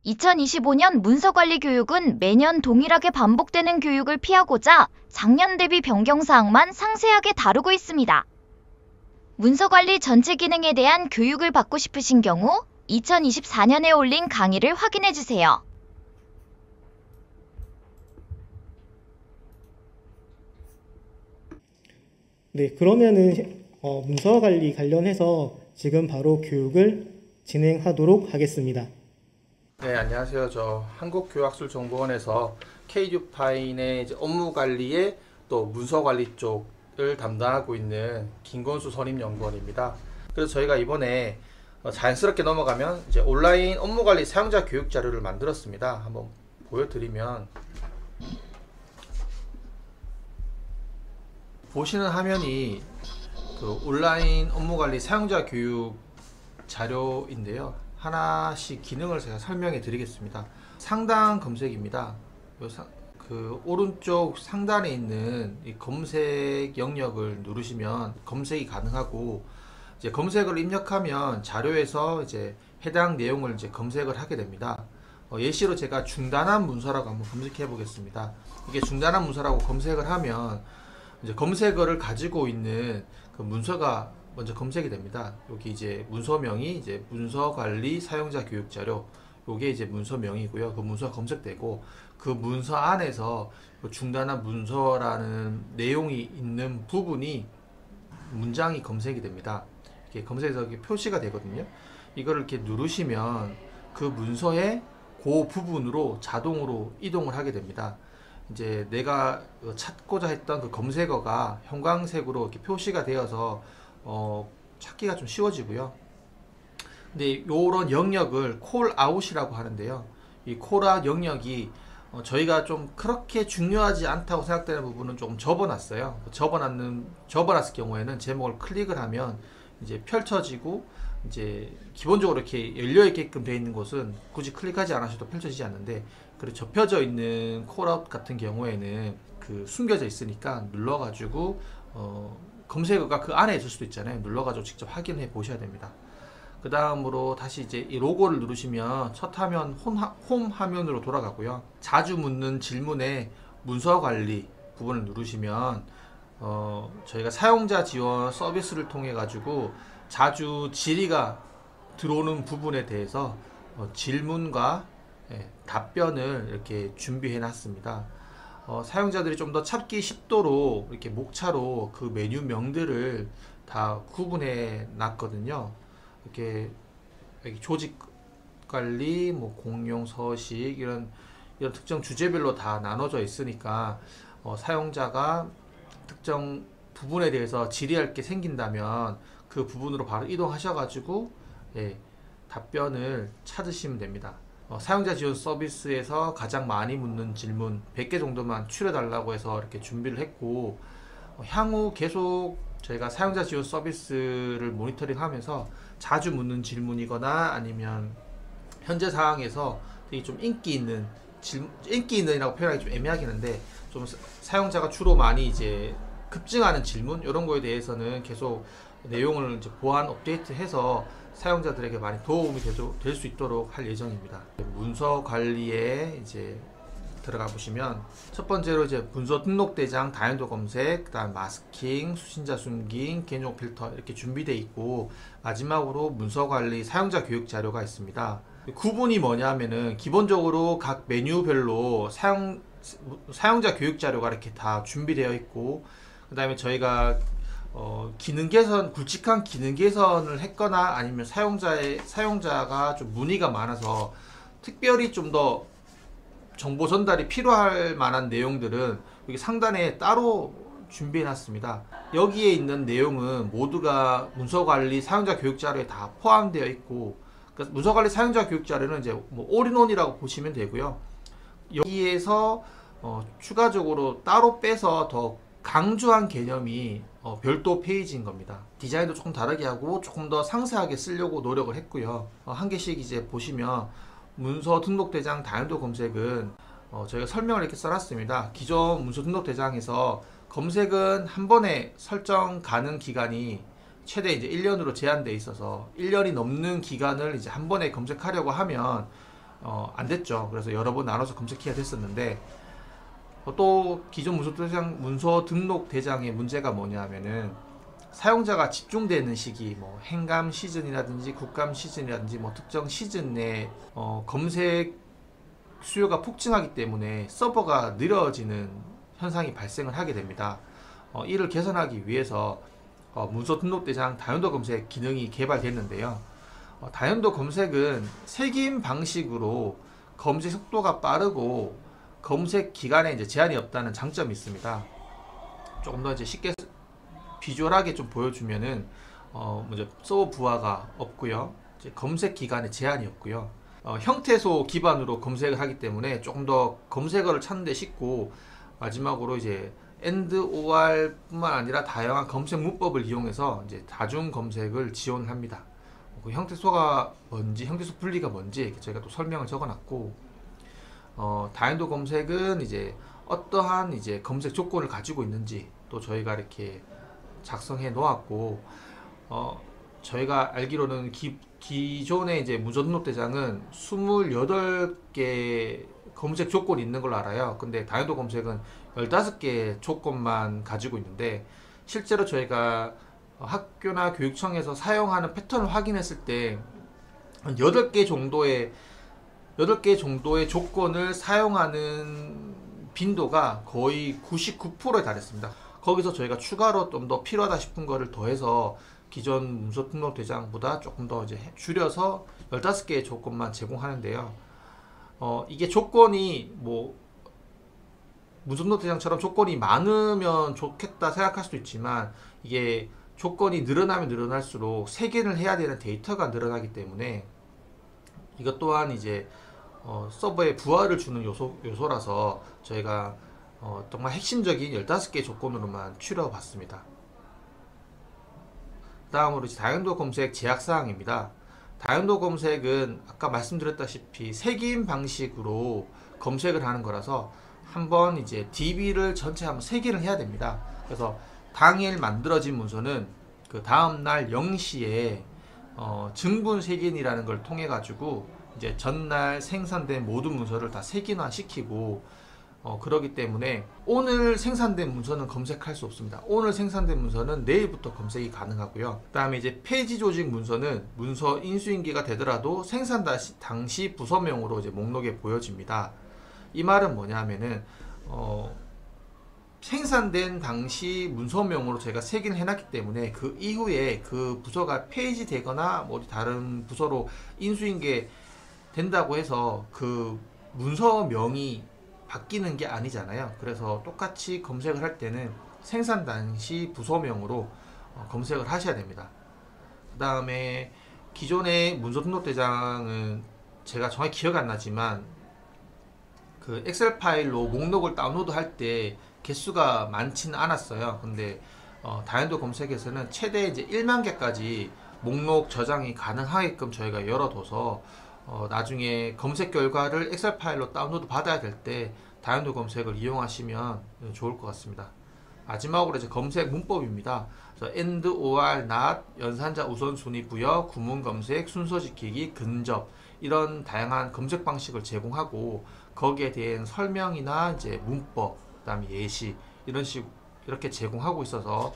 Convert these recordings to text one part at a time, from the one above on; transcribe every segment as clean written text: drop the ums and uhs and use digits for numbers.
2025년 문서관리 교육은 매년 동일하게 반복되는 교육을 피하고자 작년 대비 변경사항만 상세하게 다루고 있습니다. 문서관리 전체 기능에 대한 교육을 받고 싶으신 경우 2024년에 올린 강의를 확인해주세요. 네, 그러면은 문서관리 관련해서 지금 바로 교육을 진행하도록 하겠습니다. 네, 안녕하세요. 저 한국교학술정보원에서 K6파인의 업무관리에 또 문서관리 쪽을 담당하고 있는 김건수 선임연구원입니다. 그래서 저희가 이번에 자연스럽게 넘어가면 이제 온라인 업무관리 사용자 교육 자료를 만들었습니다. 한번 보여드리면 보시는 화면이 그 온라인 업무관리 사용자 교육 자료인데요. 하나씩 기능을 제가 설명해 드리겠습니다. 상단 검색입니다. 그 오른쪽 상단에 있는 이 검색 영역을 누르시면 검색이 가능하고, 이제 검색을 입력하면 자료에서 이제 해당 내용을 이제 검색을 하게 됩니다. 예시로 제가 중단한 문서라고 한번 검색해 보겠습니다. 이게 중단한 문서라고 검색을 하면 이제 검색어를 가지고 있는 그 문서가 먼저 검색이 됩니다. 여기 이제 문서명이 이제 문서관리 사용자 교육 자료, 요게 이제 문서명이고요. 그 문서가 검색되고, 그 문서 안에서 중단한 문서라는 내용이 있는 부분이 문장이 검색이 됩니다. 이렇게 검색해서 이렇게 표시가 되거든요. 이거를 이렇게 누르시면 그 문서의 그 부분으로 자동으로 이동을 하게 됩니다. 이제 내가 찾고자 했던 그 검색어가 형광색으로 이렇게 표시가 되어서 찾기가 좀 쉬워지고요. 근데 요런 영역을 콜아웃이라고 하는데요. 이 콜아웃 영역이 저희가 좀 그렇게 중요하지 않다고 생각되는 부분은 조금 접어놨어요. 접어놨을 경우에는 제목을 클릭을 하면 이제 펼쳐지고, 이제 기본적으로 이렇게 열려있게끔 되어 있는 곳은 굳이 클릭하지 않으셔도 펼쳐지지 않는데, 그리고 접혀져 있는 콜아웃 같은 경우에는 그 숨겨져 있으니까 눌러가지고 검색어가 그 안에 있을 수도 있잖아요. 눌러가지고 직접 확인해 보셔야 됩니다. 그 다음으로 다시 이제 이 로고를 누르시면 첫 화면 홈 화면으로 돌아가고요. 자주 묻는 질문에 문서관리 부분을 누르시면 저희가 사용자 지원 서비스를 통해 가지고 자주 질의가 들어오는 부분에 대해서 질문과 답변을 이렇게 준비해 놨습니다. 사용자들이 좀 더 찾기 쉽도록 이렇게 목차로 그 메뉴명들을 다 구분해 놨거든요. 이렇게 조직 관리, 뭐 공용 서식, 이런 특정 주제별로 다 나눠져 있으니까 사용자가 특정 부분에 대해서 질의할 게 생긴다면 그 부분으로 바로 이동하셔가지고 답변을 찾으시면 됩니다. 사용자 지원 서비스에서 가장 많이 묻는 질문 100개 정도만 추려달라고 해서 이렇게 준비를 했고, 향후 계속 저희가 사용자 지원 서비스를 모니터링 하면서 자주 묻는 질문이거나 아니면 현재 상황에서 되게 좀 인기 있는이라고 표현하기 좀 애매하긴 한데, 좀 사용자가 주로 많이 이제 급증하는 질문, 이런 거에 대해서는 계속 내용을 이제 보완 업데이트해서 사용자들에게 많이 도움이 될 수 있도록 할 예정입니다. 문서 관리에 이제 들어가 보시면 첫 번째로 이제 문서 등록 대장 다연도 검색, 그다음 마스킹, 수신자 숨김, 개인정보 필터 이렇게 준비되어 있고, 마지막으로 문서 관리 사용자 교육 자료가 있습니다. 구분이 뭐냐면은 기본적으로 각 메뉴별로 사용자 교육 자료가 이렇게 다 준비되어 있고, 그 다음에 저희가 기능 개선, 굵직한 기능 개선을 했거나 아니면 사용자가 좀 문의가 많아서 특별히 좀 더 정보 전달이 필요할 만한 내용들은 여기 상단에 따로 준비해 놨습니다. 여기에 있는 내용은 모두가 문서관리 사용자 교육 자료에 다 포함되어 있고, 그러니까 문서관리 사용자 교육 자료는 이제 뭐 올인원이라고 보시면 되고요. 여기에서 추가적으로 따로 빼서 더 강조한 개념이 별도 페이지인 겁니다. 디자인도 조금 다르게 하고 조금 더 상세하게 쓰려고 노력을 했고요. 한 개씩 이제 보시면 문서 등록 대장 다연도 검색은 저희가 설명을 이렇게 써놨습니다. 기존 문서 등록 대장에서 검색은 한 번에 설정 가능 기간이 최대 이제 1년으로 제한되어 있어서 1년이 넘는 기간을 이제 한 번에 검색하려고 하면 안 됐죠. 그래서 여러 번 나눠서 검색해야 됐었는데 또 기존 문서 등록 대장의 문제가 뭐냐면은 사용자가 집중되는 시기, 뭐 행감 시즌이라든지 국감 시즌이라든지 뭐 특정 시즌 내 검색 수요가 폭증하기 때문에 서버가 느려지는 현상이 발생을 하게 됩니다. 이를 개선하기 위해서 문서 등록 대장 다연도 검색 기능이 개발됐는데요. 다연도 검색은 색인 방식으로 검색 속도가 빠르고 검색 기간에 이제 제한이 없다는 장점이 있습니다. 조금 더 이제 쉽게 비주얼하게 좀 보여주면은 먼저 서버 부하가 없고요. 이제 검색 기간에 제한이 없고요. 형태소 기반으로 검색을 하기 때문에 조금 더 검색어를 찾는데 쉽고, 마지막으로 이제 AND/OR 뿐만 아니라 다양한 검색 문법을 이용해서 이제 다중 검색을 지원을 합니다. 그 형태소가 뭔지, 형태소 분리가 뭔지 저희가 또 설명을 적어놨고, 다연도 검색은 이제 어떠한 이제 검색 조건을 가지고 있는지 또 저희가 이렇게 작성해 놓았고, 저희가 알기로는 기존의 이제 문서 등록 대장은 28개 검색 조건이 있는 걸로 알아요. 근데 다연도 검색은 15개 조건만 가지고 있는데, 실제로 저희가 학교나 교육청에서 사용하는 패턴을 확인했을 때 한 8개 정도의 조건을 사용하는 빈도가 거의 99%에 달했습니다. 거기서 저희가 추가로 좀 더 필요하다 싶은 거를 더해서 기존 문서 등록 대장보다 조금 더 이제 줄여서 15개의 조건만 제공하는데요. 이게 조건이 뭐 문서 등록 대장처럼 조건이 많으면 좋겠다 생각할 수도 있지만, 이게 조건이 늘어나면 늘어날수록 세개를 해야 되는 데이터가 늘어나기 때문에 이것 또한 이제 서버에 부하를 주는 요소라서 저희가 정말 핵심적인 15개 조건으로만 추려봤습니다. 다음으로 이제 다연도 검색 제약사항입니다. 다연도 검색은 아까 말씀드렸다시피 색인 방식으로 검색을 하는 거라서 한번 이제 DB를 전체 한번 색인을 해야 됩니다. 그래서 당일 만들어진 문서는 그 다음날 0시에 증분 색인이라는 걸 통해 가지고 이제 전날 생산된 모든 문서를 다 색인화 시키고, 그러기 때문에 오늘 생산된 문서는 검색할 수 없습니다. 오늘 생산된 문서는 내일부터 검색이 가능하고요. 그 다음에 이제 폐지 조직 문서는 문서 인수인계가 되더라도 생산 당시 부서명으로 이제 목록에 보여집니다. 이 말은 뭐냐면은 생산된 당시 문서명으로 제가 색인을 해놨기 때문에 그 이후에 그 부서가 폐지되거나 뭐 다른 부서로 인수인계 된다고 해서 그 문서명이 바뀌는 게 아니잖아요. 그래서 똑같이 검색을 할 때는 생산 당시 부서명으로 검색을 하셔야 됩니다. 그 다음에 기존의 문서 등록 대장은 제가 정확히 기억이 안 나지만 그 엑셀 파일로 목록을 다운로드 할 때 개수가 많지는 않았어요. 근데 다연도 검색에서는 최대 이제 1만 개까지 목록 저장이 가능하게끔 저희가 열어둬서 나중에 검색 결과를 엑셀 파일로 다운로드 받아야 될 때 다연도 검색을 이용하시면 좋을 것 같습니다. 마지막으로 이제 검색 문법입니다. AND, OR, NOT, 연산자 우선순위 부여, 구문 검색, 순서 지키기, 근접, 이런 다양한 검색 방식을 제공하고, 거기에 대한 설명이나 이제 문법, 그다음에 예시, 이렇게 제공하고 있어서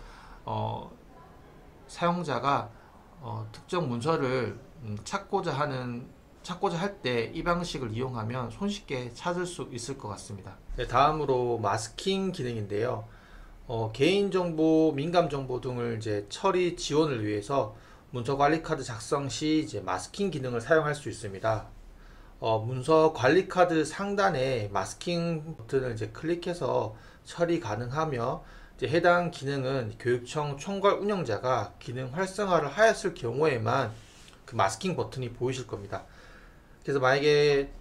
사용자가 특정 문서를 찾고자 할 때 이 방식을 이용하면 손쉽게 찾을 수 있을 것 같습니다. 네, 다음으로 마스킹 기능인데요. 개인정보, 민감정보 등을 이제 처리 지원을 위해서 문서 관리 카드 작성 시 이제 마스킹 기능을 사용할 수 있습니다. 문서 관리 카드 상단에 마스킹 버튼을 이제 클릭해서 처리 가능하며, 이제 해당 기능은 교육청 총괄 운영자가 기능 활성화를 하였을 경우에만 그 마스킹 버튼이 보이실 겁니다. 그래서 만약에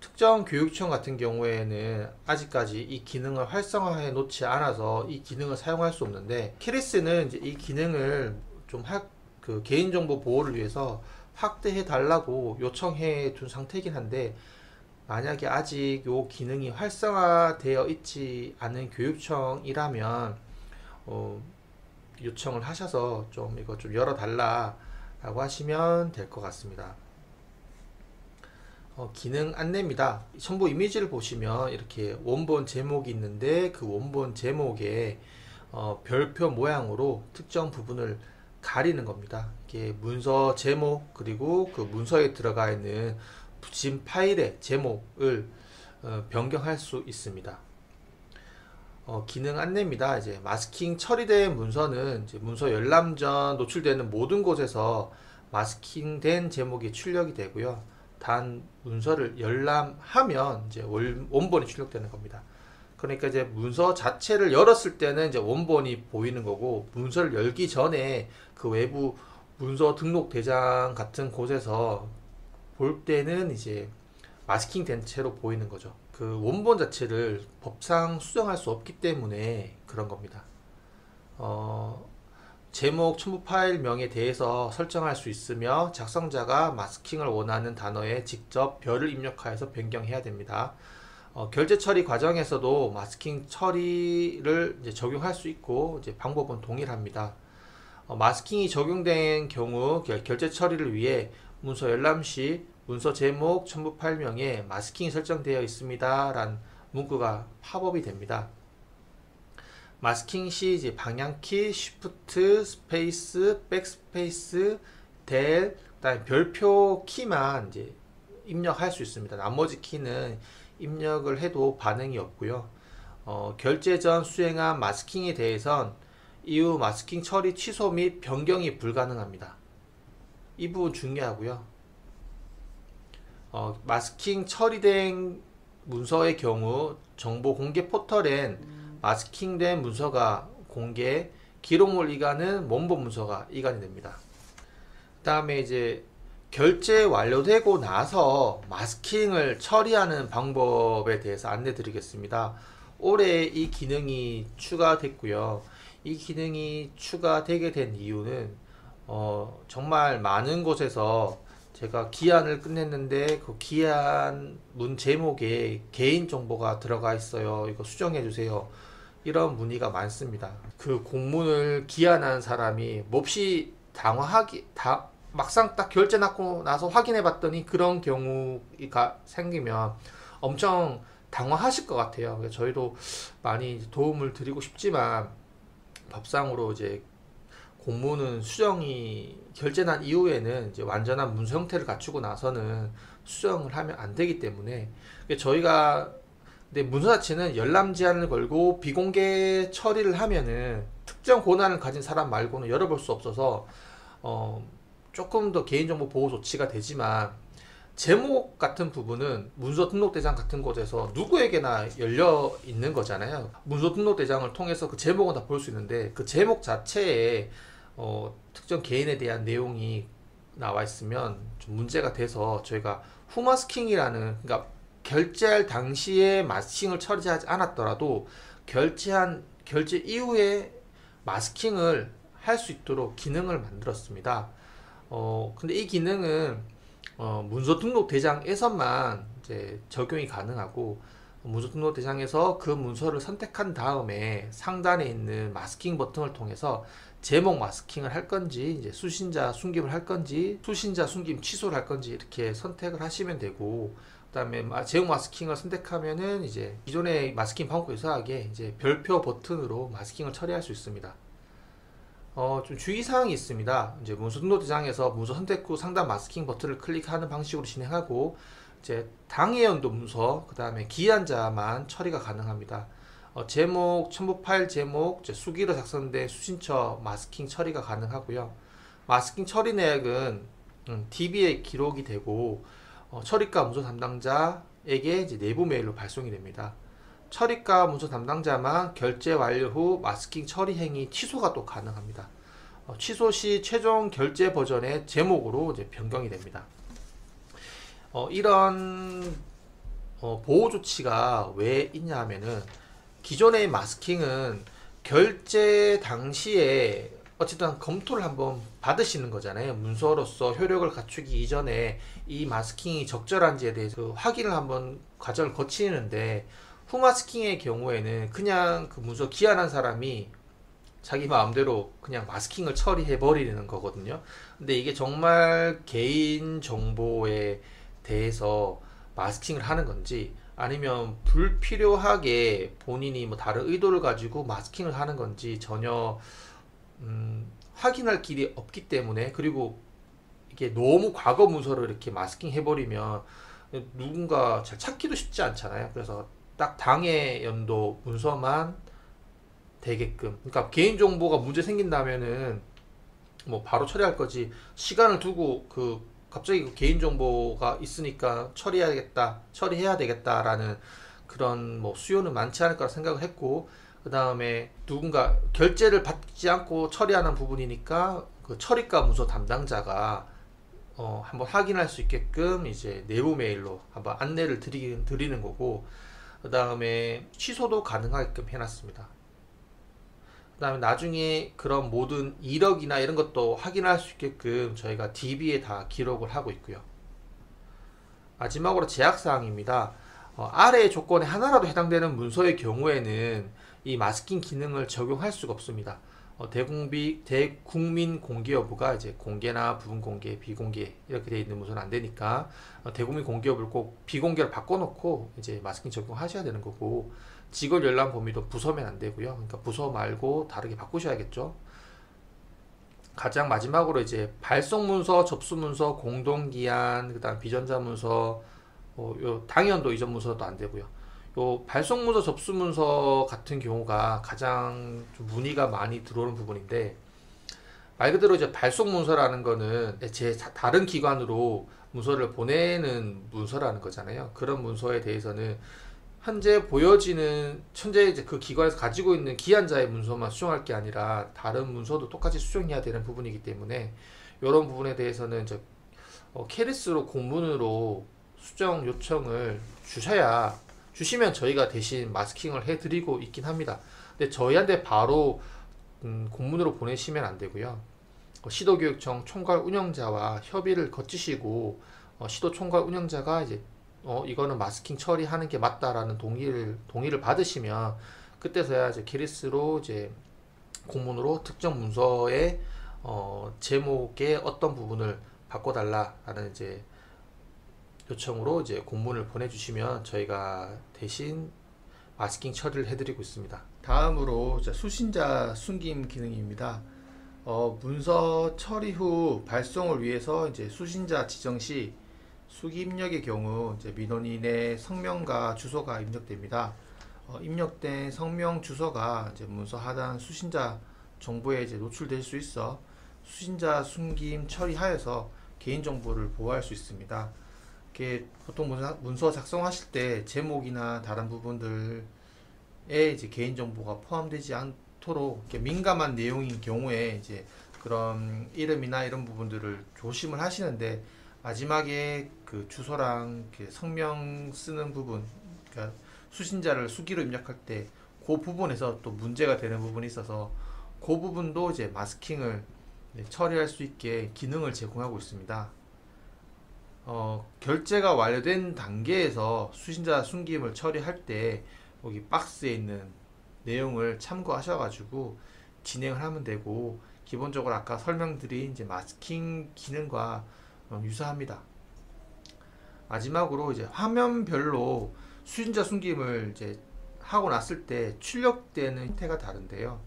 특정 교육청 같은 경우에는 아직까지 이 기능을 활성화해 놓지 않아서 이 기능을 사용할 수 없는데, 캐리스는 이제 이 기능을 좀 그 개인정보 보호를 위해서 확대해 달라고 요청해 둔 상태이긴 한데, 만약에 아직 이 기능이 활성화되어 있지 않은 교육청이라면 요청을 하셔서 좀 이거 좀 열어 달라고 하시면 될 것 같습니다. 기능 안내입니다. 첨부 이미지를 보시면 이렇게 원본 제목이 있는데 그 원본 제목에 별표 모양으로 특정 부분을 가리는 겁니다. 이게 문서 제목 그리고 그 문서에 들어가 있는 부침 파일의 제목을 변경할 수 있습니다. 기능 안내입니다. 이제 마스킹 처리된 문서는 이제 문서 열람 전 노출되는 모든 곳에서 마스킹된 제목이 출력이 되고요. 단 문서를 열람하면 이제 원본이 출력되는 겁니다. 그러니까 이제 문서 자체를 열었을 때는 이제 원본이 보이는 거고, 문서를 열기 전에 그 외부 문서 등록 대장 같은 곳에서 볼 때는 이제 마스킹 된 채로 보이는 거죠. 그 원본 자체를 법상 수정할 수 없기 때문에 그런 겁니다. 제목 첨부 파일명에 대해서 설정할 수 있으며 작성자가 마스킹을 원하는 단어에 직접 별을 입력하여서 변경해야 됩니다. 결제 처리 과정에서도 마스킹 처리를 이제 적용할 수 있고, 이제 방법은 동일합니다. 마스킹이 적용된 경우 결제 처리를 위해 문서 열람 시 문서 제목 첨부 파일명에 마스킹이 설정되어 있습니다 라는 문구가 팝업이 됩니다. 마스킹 시 이제 방향키, 쉬프트, 스페이스, 백스페이스, 델, 그다음에 별표 키만 이제 입력할 수 있습니다. 나머지 키는 입력을 해도 반응이 없고요. 결제 전 수행한 마스킹에 대해선 이후 마스킹 처리 취소 및 변경이 불가능합니다. 이 부분 중요하고요. 마스킹 처리된 문서의 경우 정보 공개 포털엔 마스킹된 문서가 공개, 기록물 이관은 원본 문서가 이관이 됩니다. 그 다음에 이제 결제 완료되고 나서 마스킹을 처리하는 방법에 대해서 안내 드리겠습니다. 올해 이 기능이 추가됐고요. 이 기능이 추가되게 된 이유는 정말 많은 곳에서 제가 기한을 끝냈는데 그 기한 문 제목에 개인정보가 들어가 있어요, 이거 수정해 주세요, 이런 문의가 많습니다. 그 공문을 기한한 사람이 몹시 막상 딱 결제 받고 나서 확인해 봤더니 그런 경우가 생기면 엄청 당황하실 것 같아요. 그래서 저희도 많이 도움을 드리고 싶지만 법상으로 이제 공문은 수정이 결제난 이후에는 이제 완전한 문서 형태를 갖추고 나서는 수정을 하면 안 되기 때문에 저희가, 근데 문서 자체는 열람 제한을 걸고 비공개 처리를 하면은 특정 권한을 가진 사람 말고는 열어볼 수 없어서 조금 더 개인정보 보호 조치가 되지만, 제목 같은 부분은 문서 등록 대장 같은 곳에서 누구에게나 열려 있는 거잖아요. 문서 등록 대장을 통해서 그 제목은 다 볼 수 있는데 그 제목 자체에 특정 개인에 대한 내용이 나와 있으면 좀 문제가 돼서 저희가 후마스킹이라는, 그러니까 결제할 당시에 마스킹을 처리하지 않았더라도 결제 이후에 마스킹을 할 수 있도록 기능을 만들었습니다. 근데 이 기능은 문서 등록 대장에서만 이제 적용이 가능하고, 문서 등록 대장에서 그 문서를 선택한 다음에 상단에 있는 마스킹 버튼을 통해서 제목 마스킹을 할 건지, 이제 수신자 숨김을 할 건지, 수신자 숨김 취소를 할 건지 이렇게 선택을 하시면 되고, 그 다음에 제목 마스킹을 선택하면은 이제 기존의 마스킹 방법과 유사하게 이제 별표 버튼으로 마스킹을 처리할 수 있습니다. 좀 주의사항이 있습니다. 이제 문서 등록 대장에서 문서 선택 후 상단 마스킹 버튼을 클릭하는 방식으로 진행하고, 이제 당해 연도 문서, 그 다음에 기한자만 처리가 가능합니다. 제목, 첨부 파일 제목, 수기로 작성된 수신처 마스킹 처리가 가능하고요. 마스킹 처리 내역은 DB에 기록이 되고, 처리과 문서 담당자에게 이제 내부 메일로 발송이 됩니다. 처리과 문서 담당자만 결제 완료 후 마스킹 처리 행위 취소가 또 가능합니다. 취소 시 최종 결제 버전의 제목으로 이제 변경이 됩니다. 이런 보호 조치가 왜 있냐 하면은, 기존의 마스킹은 결제 당시에 어쨌든 검토를 한번 받으시는 거잖아요. 문서로서 효력을 갖추기 이전에 이 마스킹이 적절한지에 대해서 확인을 한번 과정을 거치는데, 후마스킹의 경우에는 그냥 그 문서 기한한 사람이 자기 마음대로 그냥 마스킹을 처리해 버리는 거거든요. 근데 이게 정말 개인 정보에 대해서 마스킹을 하는 건지, 아니면 불필요하게 본인이 뭐 다른 의도를 가지고 마스킹을 하는 건지 전혀 확인할 길이 없기 때문에, 그리고 이게 너무 과거 문서를 이렇게 마스킹 해버리면 누군가 잘 찾기도 쉽지 않잖아요. 그래서 딱 당해 연도 문서만 되게끔, 그러니까 개인정보가 문제 생긴다면은 뭐 바로 처리할 거지, 시간을 두고 갑자기 그 개인정보가 있으니까 처리해야 되겠다라는 그런 뭐 수요는 많지 않을 거라 생각을 했고, 그 다음에 누군가 결제를 받지 않고 처리하는 부분이니까 그 처리가 문서 담당자가 한번 확인할 수 있게끔 이제 내부 메일로 한번 안내를 드리는 거고, 그 다음에 취소도 가능하게끔 해놨습니다. 그 다음에 나중에 그런 모든 이력이나 이런 것도 확인할 수 있게끔 저희가 DB에 다 기록을 하고 있고요. 마지막으로 제약사항입니다. 아래의 조건에 하나라도 해당되는 문서의 경우에는 이 마스킹 기능을 적용할 수가 없습니다. 대국민 공개 여부가 이제 공개나 부분 공개, 비공개 이렇게 되어 있는 문서는 안 되니까 대국민 공개 여부를 꼭 비공개로 바꿔놓고 이제 마스킹 적용하셔야 되는 거고, 직원 열람 범위도 부서면 안 되고요. 그러니까 부서 말고 다르게 바꾸셔야겠죠. 가장 마지막으로 이제 발송 문서, 접수 문서, 공동 기한, 그다음 비전자 문서, 요 당연도 이전 문서도 안 되고요. 요 발송 문서, 접수 문서 같은 경우가 가장 좀 문의가 많이 들어오는 부분인데, 말 그대로 이제 발송 문서라는 거는 다른 기관으로 문서를 보내는 문서라는 거잖아요. 그런 문서에 대해서는 현재 이제 그 기관에서 가지고 있는 기한자의 문서만 수정할 게 아니라 다른 문서도 똑같이 수정해야 되는 부분이기 때문에, 이런 부분에 대해서는 이제 케리스로 공문으로 수정 요청을 주시면 저희가 대신 마스킹을 해드리고 있긴 합니다. 근데 저희한테 바로 공문으로 보내시면 안 되고요. 시도교육청 총괄 운영자와 협의를 거치시고, 시도 총괄 운영자가 이제 이거는 마스킹 처리하는 게 맞다라는 동의를 받으시면, 그때서야 이제 케리스로 이제 공문으로 특정 문서의 제목의 어떤 부분을 바꿔달라라는 이제 요청으로 이제 공문을 보내주시면 저희가 대신 마스킹 처리를 해드리고 있습니다. 다음으로 수신자 숨김 기능입니다. 문서 처리 후 발송을 위해서 이제 수신자 지정 시 수기 입력의 경우 이제 민원인의 성명과 주소가 입력됩니다. 입력된 성명 주소가 이제 문서 하단 수신자 정보에 이제 노출될 수 있어 수신자 숨김 처리하여서 개인정보를 보호할 수 있습니다. 이렇게 보통 문서 작성하실 때 제목이나 다른 부분들에 이제 개인정보가 포함되지 않도록 이렇게 민감한 내용인 경우에 이제 그런 이름이나 이런 부분들을 조심을 하시는데, 마지막에 그 주소랑 성명 쓰는 부분, 그러니까 수신자를 수기로 입력할 때 그 부분에서 또 문제가 되는 부분이 있어서 그 부분도 이제 마스킹을 처리할 수 있게 기능을 제공하고 있습니다. 결제가 완료된 단계에서 수신자 숨김을 처리할 때 여기 박스에 있는 내용을 참고하셔가지고 진행을 하면 되고, 기본적으로 아까 설명드린 이제 마스킹 기능과 유사합니다. 마지막으로 이제 화면별로 수신자 숨김을 이제 하고 났을 때 출력되는 형태가 다른데요.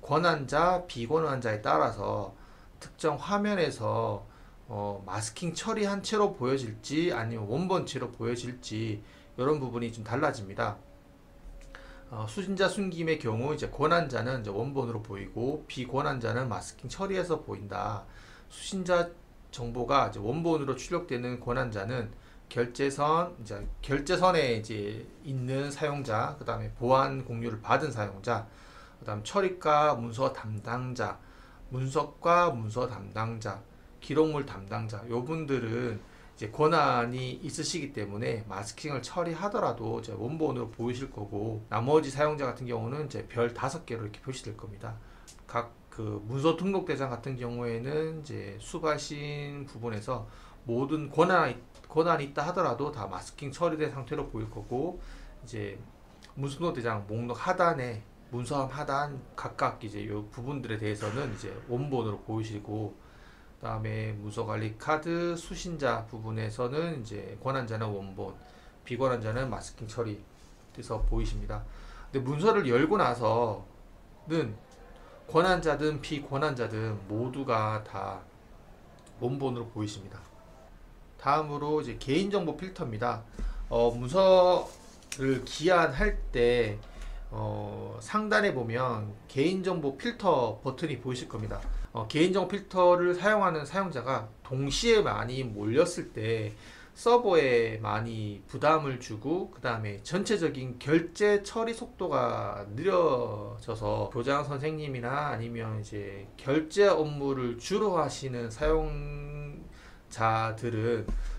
권한자, 비권한자에 따라서 특정 화면에서 마스킹 처리한 채로 보여질지 아니면 원본체로 보여질지 이런 부분이 좀 달라집니다. 수신자 숨김의 경우 이제 권한자는 이제 원본으로 보이고, 비권한자는 마스킹 처리해서 보인다. 수신자 정보가 이제 원본으로 출력되는 권한자는 결제선에 이제 있는 사용자, 그 다음에 보안 공유를 받은 사용자, 그 다음 처리과 문서 담당자, 문서과 문서 담당자, 기록물 담당자, 요분들은 이제 권한이 있으시기 때문에 마스킹을 처리하더라도 이제 원본으로 보이실 거고, 나머지 사용자 같은 경우는 이제 별 5개로 이렇게 표시될 겁니다. 각 그 문서 등록 대상 같은 경우에는 이제 수발신 부분에서 모든 권한이 있다 하더라도 다 마스킹 처리된 상태로 보일 거고, 이제 문서 등록 대상 목록 하단에 문서함 하단 각각 이제 요 부분들에 대해서는 이제 원본으로 보이시고, 그다음에 문서관리 카드 수신자 부분에서는 이제 권한자는 원본, 비권한자는 마스킹 처리돼서 보이십니다. 근데 문서를 열고 나서는 권한자든 비권한자든 모두가 다 원본으로 보이십니다. 다음으로 이제 개인정보 필터입니다. 문서를 기한할 때 상단에 보면 개인정보 필터 버튼이 보이실 겁니다. 개인정보 필터를 사용하는 사용자가 동시에 많이 몰렸을 때 서버에 많이 부담을 주고, 그 다음에 전체적인 결제 처리 속도가 느려져서 교장 선생님이나 아니면 이제 결제 업무를 주로 하시는 사용자들은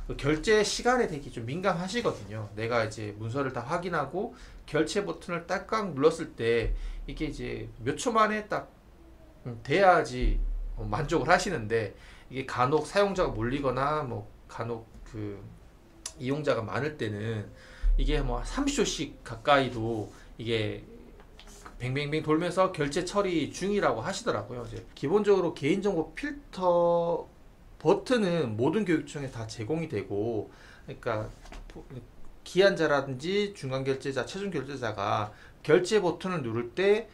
그 결제 시간에 되게 좀 민감하시거든요. 내가 이제 문서를 다 확인하고 결제 버튼을 딱딱 눌렀을 때 이게 이제 몇 초 만에 딱 돼야지 만족을 하시는데, 이게 간혹 사용자가 몰리거나 뭐 간혹 그 이용자가 많을 때는 이게 뭐 30초씩 가까이도 이게 뱅뱅뱅 돌면서 결제 처리 중이라고 하시더라고요. 이제 기본적으로 개인정보 필터 버튼은 모든 교육청에 다 제공이 되고, 그러니까 기한자라든지 중간결제자, 최종결제자가 결제 버튼을 누를 때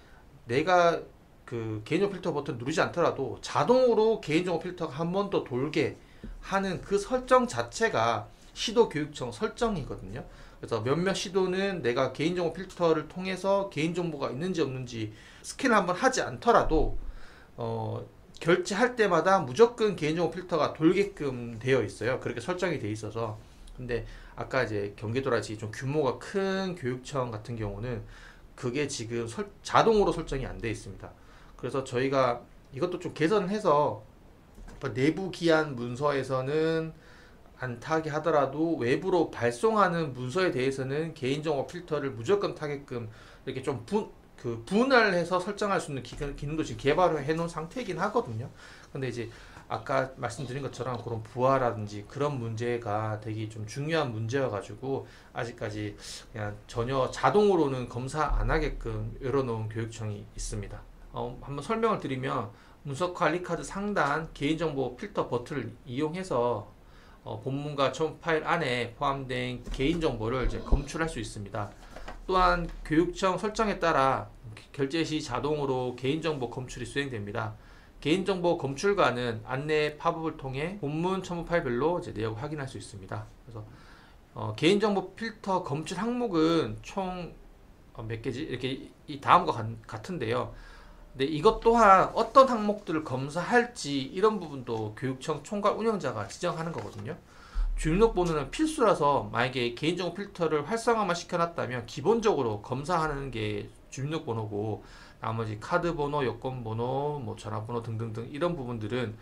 내가 그 개인정보 필터 버튼 누르지 않더라도 자동으로 개인정보 필터가 한 번 더 돌게 하는 그 설정 자체가 시도교육청 설정이거든요. 그래서 몇몇 시도는 내가 개인정보 필터를 통해서 개인정보가 있는지 없는지 스캔을 한번 하지 않더라도 결제할 때마다 무조건 개인정보 필터가 돌게끔 되어 있어요. 그렇게 설정이 되어 있어서. 근데 아까 이제 경기도라지 좀 규모가 큰 교육청 같은 경우는 그게 지금 자동으로 설정이 안 되어 있습니다. 그래서 저희가 이것도 좀 개선을 해서 내부 기한 문서에서는 안 타게 하더라도 외부로 발송하는 문서에 대해서는 개인정보 필터를 무조건 타게끔 이렇게 좀 분할해서 설정할 수 있는 기능도 지금 개발을 해놓은 상태이긴 하거든요. 근데 이제 아까 말씀드린 것처럼 그런 부하라든지 그런 문제가 되게 좀 중요한 문제여가지고 아직까지 그냥 전혀 자동으로는 검사 안 하게끔 열어놓은 교육청이 있습니다. 한번 설명을 드리면 문서관리카드 상단 개인정보 필터 버튼을 이용해서 본문과 첨부 파일 안에 포함된 개인정보를 이제 검출할 수 있습니다. 또한 교육청 설정에 따라 결제 시 자동으로 개인정보 검출이 수행됩니다. 개인정보 검출과는 안내 팝업을 통해 본문 첨부 파일별로 이제 내역을 확인할 수 있습니다. 그래서 개인정보 필터 검출 항목은 총 몇 개지? 이렇게 이 다음과 같은데요. 근데 이것 또한 어떤 항목들을 검사할지 이런 부분도 교육청 총괄 운영자가 지정하는 거거든요. 주민등록번호는 필수라서 만약에 개인정보 필터를 활성화만 시켜놨다면 기본적으로 검사하는 게 주민등록번호고, 나머지 카드번호, 여권번호, 뭐 전화번호 등등등 이런 부분들은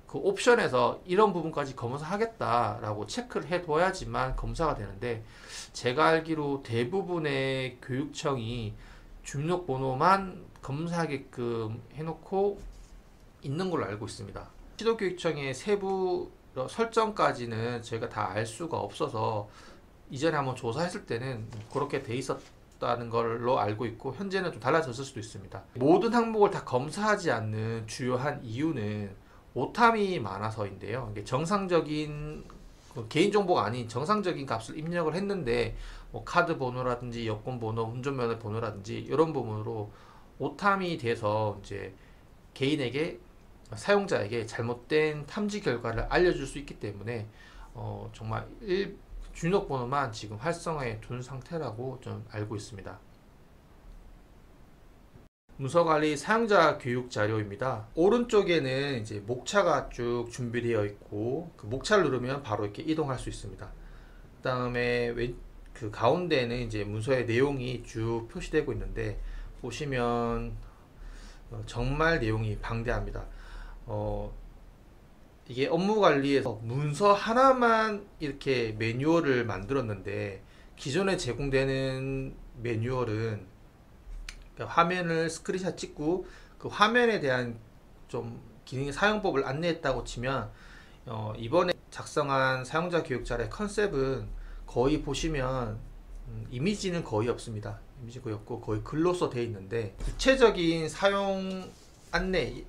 그 옵션에서 이런 부분까지 검사하겠다라고 체크를 해둬야지만 검사가 되는데, 제가 알기로 대부분의 교육청이 주민등록번호만 검사하게끔 해놓고 있는 걸로 알고 있습니다. 시도교육청의 세부 설정까지는 저희가 다 알 수가 없어서 이전에 한번 조사했을 때는 그렇게 돼 있었다는 걸로 알고 있고, 현재는 좀 달라졌을 수도 있습니다. 모든 항목을 다 검사하지 않는 주요한 이유는 오탐이 많아서인데요. 이게 정상적인 개인정보가 아닌 정상적인 값을 입력을 했는데 뭐 카드 번호라든지 여권 번호, 운전면허 번호라든지 이런 부분으로 오탐이 돼서 이제 개인에게, 사용자에게 잘못된 탐지 결과를 알려줄 수 있기 때문에 정말 주민등록번호만 지금 활성화해 둔 상태라고 좀 알고 있습니다. 문서관리 사용자 교육 자료입니다. 오른쪽에는 이제 목차가 쭉 준비되어 있고, 그 목차를 누르면 바로 이렇게 이동할 수 있습니다. 그 다음에 그 가운데는 이제 문서의 내용이 쭉 표시되고 있는데, 보시면 정말 내용이 방대합니다. 이게 업무관리에서 문서 하나만 이렇게 매뉴얼을 만들었는데, 기존에 제공되는 매뉴얼은 화면을 스크린샷 찍고 그 화면에 대한 좀 기능 사용법을 안내했다고 치면, 이번에 작성한 사용자 교육자료의 컨셉은 거의 보시면 이미지는 거의 없습니다. 이미지 거의 없고 거의 글로써 되어 있는데, 구체적인 사용 안내,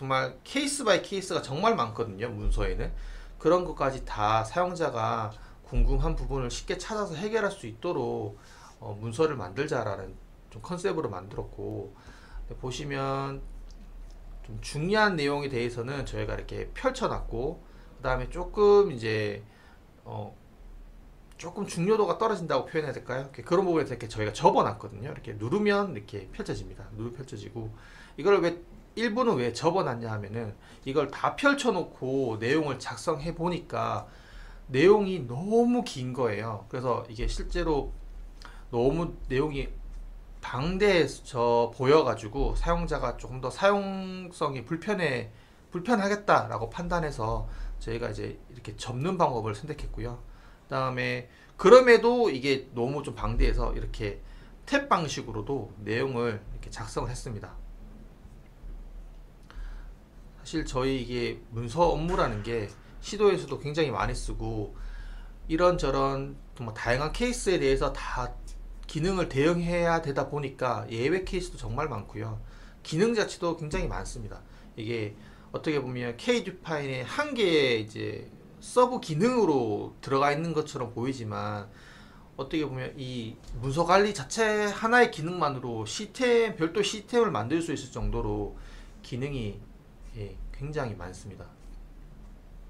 정말 케이스 바이 케이스가 정말 많거든요. 문서에는 그런 것까지 다 사용자가 궁금한 부분을 쉽게 찾아서 해결할 수 있도록 문서를 만들자라는 좀 컨셉으로 만들었고, 보시면 좀 중요한 내용에 대해서는 저희가 이렇게 펼쳐놨고, 그 다음에 조금 이제 조금 중요도가 떨어진다고 표현해야 될까요? 이렇게 그런 부분에서 이렇게 저희가 접어놨거든요. 이렇게 누르면 이렇게 펼쳐집니다. 펼쳐지고, 이걸 왜 일부는 왜 접어놨냐 하면은 이걸 다 펼쳐놓고 내용을 작성해 보니까 내용이 너무 긴 거예요. 그래서 이게 실제로 너무 내용이 방대해져 보여가지고 사용자가 조금 더 사용성이 불편하겠다라고 판단해서 저희가 이제 이렇게 접는 방법을 선택했고요. 그 다음에 그럼에도 이게 너무 좀 방대해서 이렇게 탭 방식으로도 내용을 이렇게 작성을 했습니다. 사실 저희 이게 문서 업무라는 게 시도에서도 굉장히 많이 쓰고, 이런저런 정말 다양한 케이스에 대해서 다 기능을 대응해야 되다 보니까 예외 케이스도 정말 많고요. 기능 자체도 굉장히 많습니다. 이게 어떻게 보면 K디파인의 한 개의 이제 서브 기능으로 들어가 있는 것처럼 보이지만, 어떻게 보면 이 문서 관리 자체 하나의 기능만으로 별도 시스템을 만들 수 있을 정도로 기능이 굉장히 많습니다.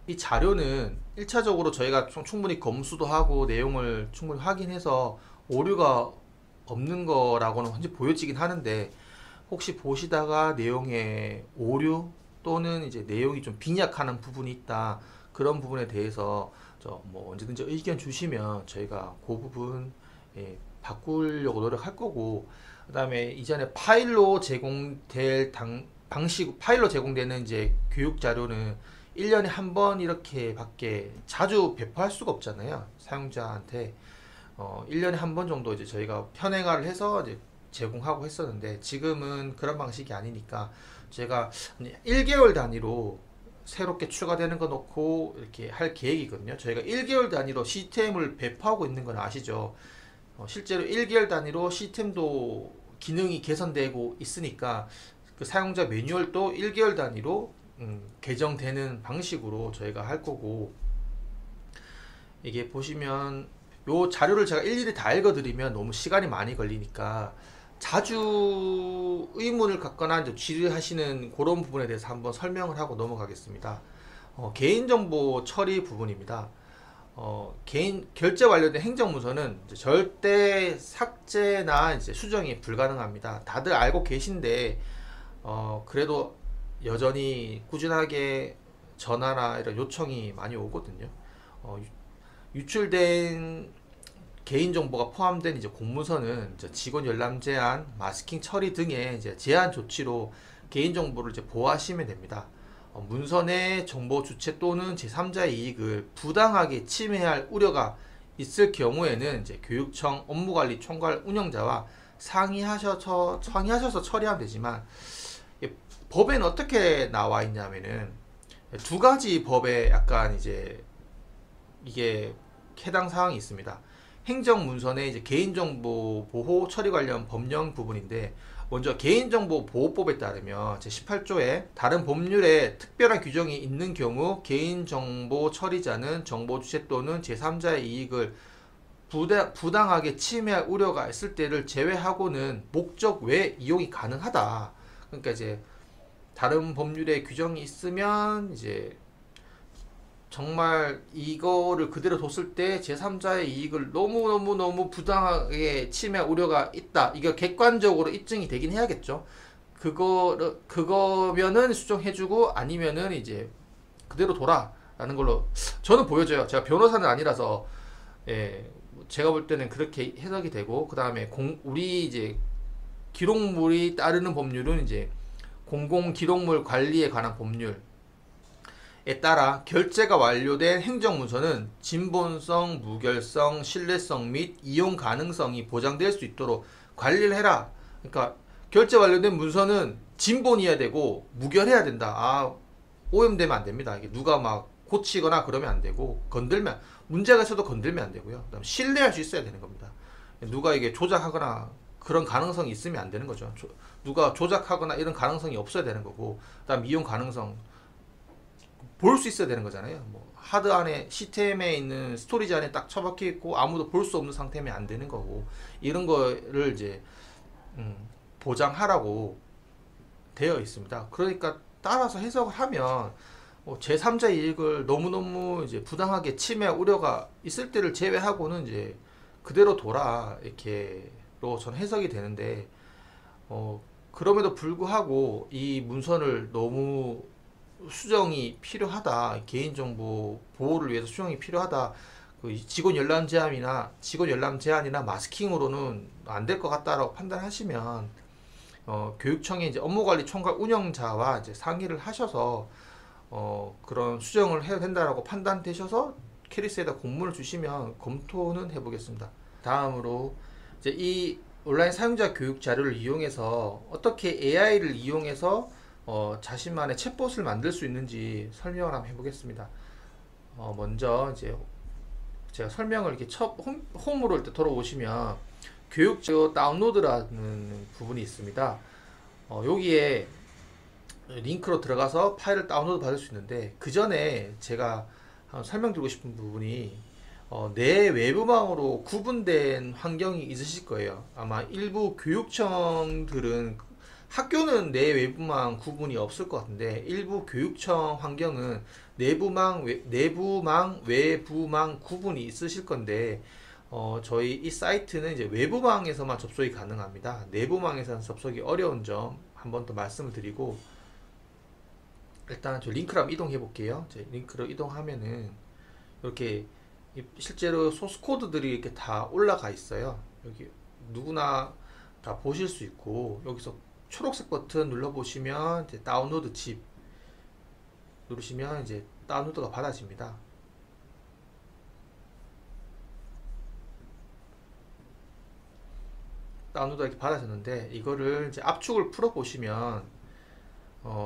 이 자료는 1차적으로 저희가 충분히 검수도 하고 내용을 충분히 확인해서 오류가 없는 거라고는 현재 보여지긴 하는데, 혹시 보시다가 내용에 오류 또는 이제 내용이 좀 빈약하는 부분이 있다, 그런 부분에 대해서 뭐 언제든지 의견 주시면 저희가 그 부분 바꾸려고 노력할 거고, 그 다음에 이전에 파일로 제공될 파일로 제공되는 이제 교육 자료는 1년에 한 번 이렇게 밖에 자주 배포할 수가 없잖아요. 사용자한테 1년에 한 번 정도 이제 저희가 현행화를 해서 이제 제공하고 했었는데, 지금은 그런 방식이 아니니까 제가 1개월 단위로 새롭게 추가되는 거 넣고 이렇게 할 계획이거든요. 저희가 1개월 단위로 시스템을 배포하고 있는 건 아시죠? 실제로 1개월 단위로 시스템도 기능이 개선되고 있으니까 그 사용자 매뉴얼도 1개월 단위로 개정되는 방식으로 저희가 할 거고, 이게 보시면 요 자료를 제가 일일이 다 읽어드리면 너무 시간이 많이 걸리니까 자주 의문을 갖거나 이제 질의하시는 그런 부분에 대해서 한번 설명을 하고 넘어가겠습니다. 개인정보 처리 부분입니다. 개인 결제 완료된 행정문서는 이제 절대 삭제나 이제 수정이 불가능합니다. 다들 알고 계신데 그래도 여전히 꾸준하게 전화나 이런 요청이 많이 오거든요. 유출된 개인정보가 포함된 이제 공문서는 이제 직원 열람 제한, 마스킹 처리 등의 이제 제한 조치로 개인정보를 이제 보호하시면 됩니다. 문서 내 정보 주체 또는 제3자의 이익을 부당하게 침해할 우려가 있을 경우에는 이제 교육청 업무관리 총괄 운영자와 상의하셔서 처리하면 되지만, 법에는 어떻게 나와 있냐면은 두 가지 법에 약간 이제 이게 해당 사항이 있습니다. 행정문서 내 이제 개인정보 보호 처리 관련 법령 부분인데, 먼저 개인정보보호법에 따르면 제18조에 다른 법률에 특별한 규정이 있는 경우 개인정보 처리자는 정보 주체 또는 제3자의 이익을 부당하게 침해할 우려가 있을 때를 제외하고는 목적 외 이용이 가능하다. 그러니까 이제 다른 법률에 규정이 있으면 이제 정말 이거를 그대로 뒀을 때 제3자의 이익을 너무 부당하게 침해할 우려가 있다, 이거 객관적으로 입증이 되긴 해야겠죠. 그거면은 수정해주고, 아니면은 이제 그대로 둬라라는 걸로 저는 보여져요. 제가 변호사는 아니라서 제가 볼 때는 그렇게 해석이 되고, 그 다음에 우리 이제 기록물이 따르는 법률은 이제 공공기록물 관리에 관한 법률에 따라 결제가 완료된 행정문서는 진본성, 무결성, 신뢰성 및 이용 가능성이 보장될 수 있도록 관리를 해라. 그러니까 결제 완료된 문서는 진본이어야 되고 무결해야 된다. 오염되면 안 됩니다. 이게 누가 막 고치거나 그러면 안 되고, 문제가 있어도 건들면 안 되고요. 그다음 신뢰할 수 있어야 되는 겁니다. 누가 이게 조작하거나 그런 가능성이 있으면 안 되는 거죠. 누가 조작하거나 이런 가능성이 없어야 되는 거고, 그다음 이용 가능성 볼 수 있어야 되는 거잖아요. 뭐 하드 안에 시스템에 있는 스토리지 안에 딱 처박혀 있고 아무도 볼 수 없는 상태면 안 되는 거고, 이런 거를 이제 보장하라고 되어 있습니다. 그러니까 따라서 해석을 하면 제3자 이익을 너무너무 이제 부당하게 침해 우려가 있을 때를 제외하고는 이제 그대로 둬라 이렇게로 전 해석이 되는데, 그럼에도 불구하고 이 문서를 너무 수정이 필요하다, 개인정보 보호를 위해서 수정이 필요하다, 그 직원 열람 제한이나 마스킹으로는 안 될 것 같다라고 판단하시면 교육청의 이제 업무관리 총괄 운영자와 이제 상의를 하셔서 그런 수정을 해야 된다라고 판단되셔서 캐리스에다 공문을 주시면 검토는 해보겠습니다. 다음으로 이제 이 온라인 사용자 교육 자료를 이용해서 어떻게 AI를 이용해서 자신만의 챗봇을 만들 수 있는지 설명을 한번 해보겠습니다. 먼저 이제 제가 설명을 이렇게 첫 홈으로 이렇게 돌아오시면 교육 자료 다운로드라는 부분이 있습니다. 여기에 링크로 들어가서 파일을 다운로드 받을 수 있는데, 그 전에 제가 설명드리고 싶은 부분이 내 외부망으로 구분된 환경이 있으실 거예요. 아마 일부 교육청들은, 학교는 내 외부망 구분이 없을 것 같은데 일부 교육청 환경은 내부망, 외부망 구분이 있으실 건데, 저희 이 사이트는 이제 외부망에서만 접속이 가능합니다. 내부망에서는 접속이 어려운 점 한 번 더 말씀을 드리고, 일단 저 링크로 한번 이동해 볼게요. 링크로 이동하면은 이렇게 실제로 소스 코드들이 이렇게 다 올라가 있어요. 여기 누구나 다 보실 수 있고, 여기서 초록색 버튼 눌러 보시면 이제 다운로드 집 누르시면 이제 다운로드가 받아집니다. 다운로드가 이렇게 받아졌는데, 이거를 이제 압축을 풀어 보시면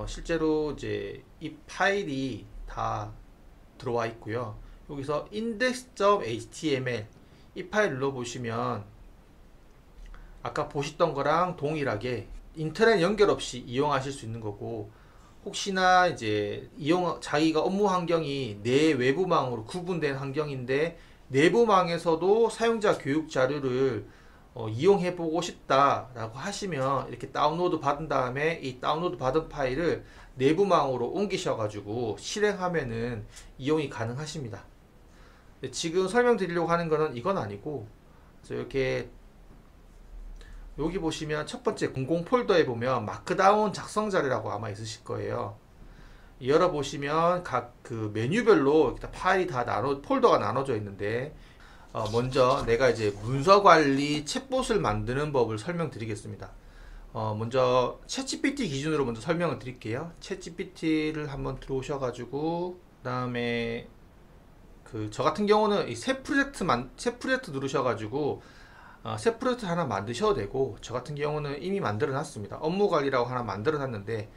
실제로 이제 이 파일이 다 들어와 있고요. 여기서 index.html 이 파일 눌러 보시면 아까 보셨던 거랑 동일하게 인터넷 연결 없이 이용하실 수 있는 거고, 혹시나 이제 자기가 업무 환경이 내 외부망으로 구분된 환경인데 내부망에서도 사용자 교육 자료를 이용해 보고 싶다 라고 하시면, 이렇게 다운로드 받은 다음에 이 다운로드 받은 파일을 내부망으로 옮기셔 가지고 실행하면은 이용이 가능하십니다. 지금 설명드리려고 하는 거는 이건 아니고, 그래서 이렇게 여기 보시면 첫 번째 공공 폴더에 보면 마크다운 작성 자료라고 아마 있으실 거예요. 열어 보시면 각 그 메뉴별로 파일이 다 폴더가 나눠져 있는데, 먼저 내가 이제 문서 관리 챗봇을 만드는 법을 설명드리겠습니다. 먼저 챗GPT 기준으로 먼저 설명을 드릴게요. 챗GPT를 한번 들어오셔가지고, 그 다음에 저 같은 경우는 이 새 프로젝트 누르셔가지고 새 프로젝트 하나 만드셔도 되고, 저 같은 경우는 이미 만들어 놨습니다. 업무 관리라고 하나 만들어 놨는데,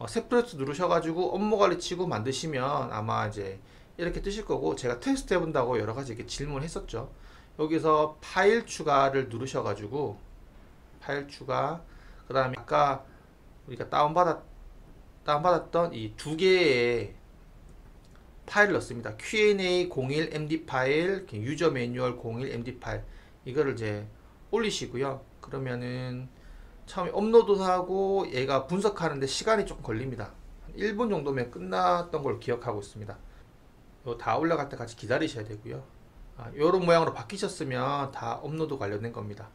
새 프로젝트 누르셔가지고 업무 관리 치고 만드시면 아마 이제 이렇게 뜨실 거고, 제가 테스트 해본다고 여러가지 이렇게 질문을 했었죠. 여기서 파일 추가를 누르셔가지고 파일 추가, 그 다음에 아까 우리가 다운받았던 이 두 개의 파일을 넣습니다. Q&A 01 MD 파일, 유저 매뉴얼 01 MD 파일, 이거를 이제 올리시고요. 그러면은 처음에 업로드하고 얘가 분석하는데 시간이 조금 걸립니다. 1분 정도면 끝났던 걸 기억하고 있습니다. 다 올라갈 때까지 기다리셔야 되고요. 이런 모양으로 바뀌셨으면 다 업로드 관련된 겁니다.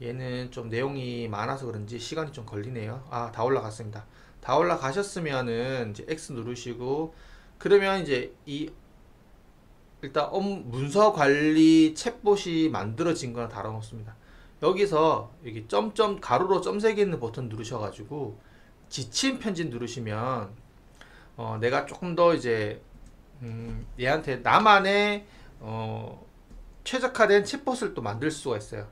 얘는 좀 내용이 많아서 그런지 시간이 좀 걸리네요. 다 올라갔습니다. 다 올라가셨으면은 이제 X 누르시고, 그러면 이제 일단 문서 관리 챗봇이 만들어진 거나 다름없습니다. 여기서 여기 점점 가로로 점 3개 있는 버튼 누르셔가지고 지침 편집 누르시면 내가 조금 더 이제 얘한테 나만의 최적화된 챗봇을 또 만들 수가 있어요.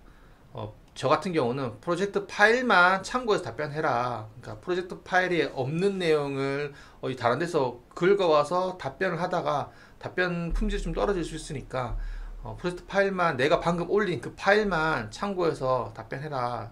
저 같은 경우는 프로젝트 파일만 참고해서 답변해라. 그러니까 프로젝트 파일에 없는 내용을 어디 다른 데서 긁어와서 답변을 하다가 답변 품질이 좀 떨어질 수 있으니까 프로젝트 파일만, 내가 방금 올린 그 파일만 참고해서 답변해라.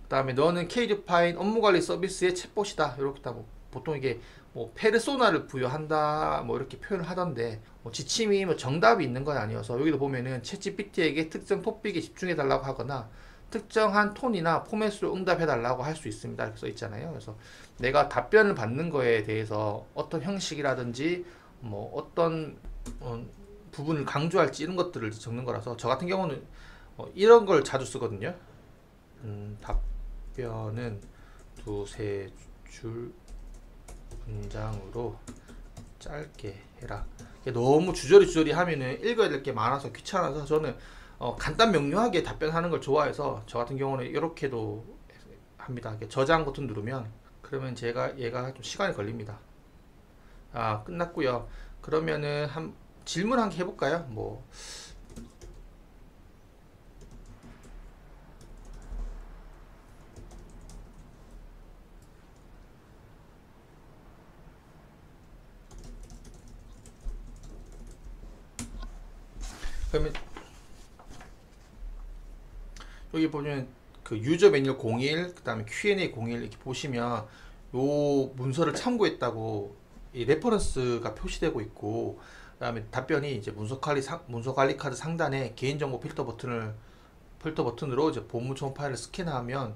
그 다음에 너는 KD파인 업무관리 서비스의 챗봇이다. 이렇게 다 보통 이게 뭐 페르소나를 부여한다 뭐 이렇게 표현을 하던데, 뭐 지침이 뭐 정답이 있는 건 아니어서 여기도 보면은 챗GPT에게 특정 토픽에 집중해 달라고 하거나 특정한 톤이나 포맷으로 응답해 달라고 할 수 있습니다. 이렇게 써 있잖아요. 그래서 내가 답변을 받는 거에 대해서 어떤 형식이라든지 뭐 어떤 부분을 강조할지 이런 것들을 적는 거라서, 저 같은 경우는 이런 걸 자주 쓰거든요. 답변은 두세 줄 문장으로 짧게 해라. 너무 주저리 하면은 읽어야 될 게 많아서 귀찮아서 저는 간단 명료하게 답변하는 걸 좋아해서 저 같은 경우는 이렇게도 합니다. 저장 버튼 누르면, 그러면 얘가 좀 시간이 걸립니다. 끝났고요. 그러면은 질문 한 개 해볼까요? 뭐 그러면 여기 보면 그 유저 매뉴얼 01, 그 다음에 Q&A 01 이렇게 보시면 요 문서를 참고했다고 이 레퍼런스가 표시되고 있고, 그 다음에 답변이 이제 문서 관리 카드 상단에 개인정보 필터 버튼으로 이제 본문청 파일을 스캔하면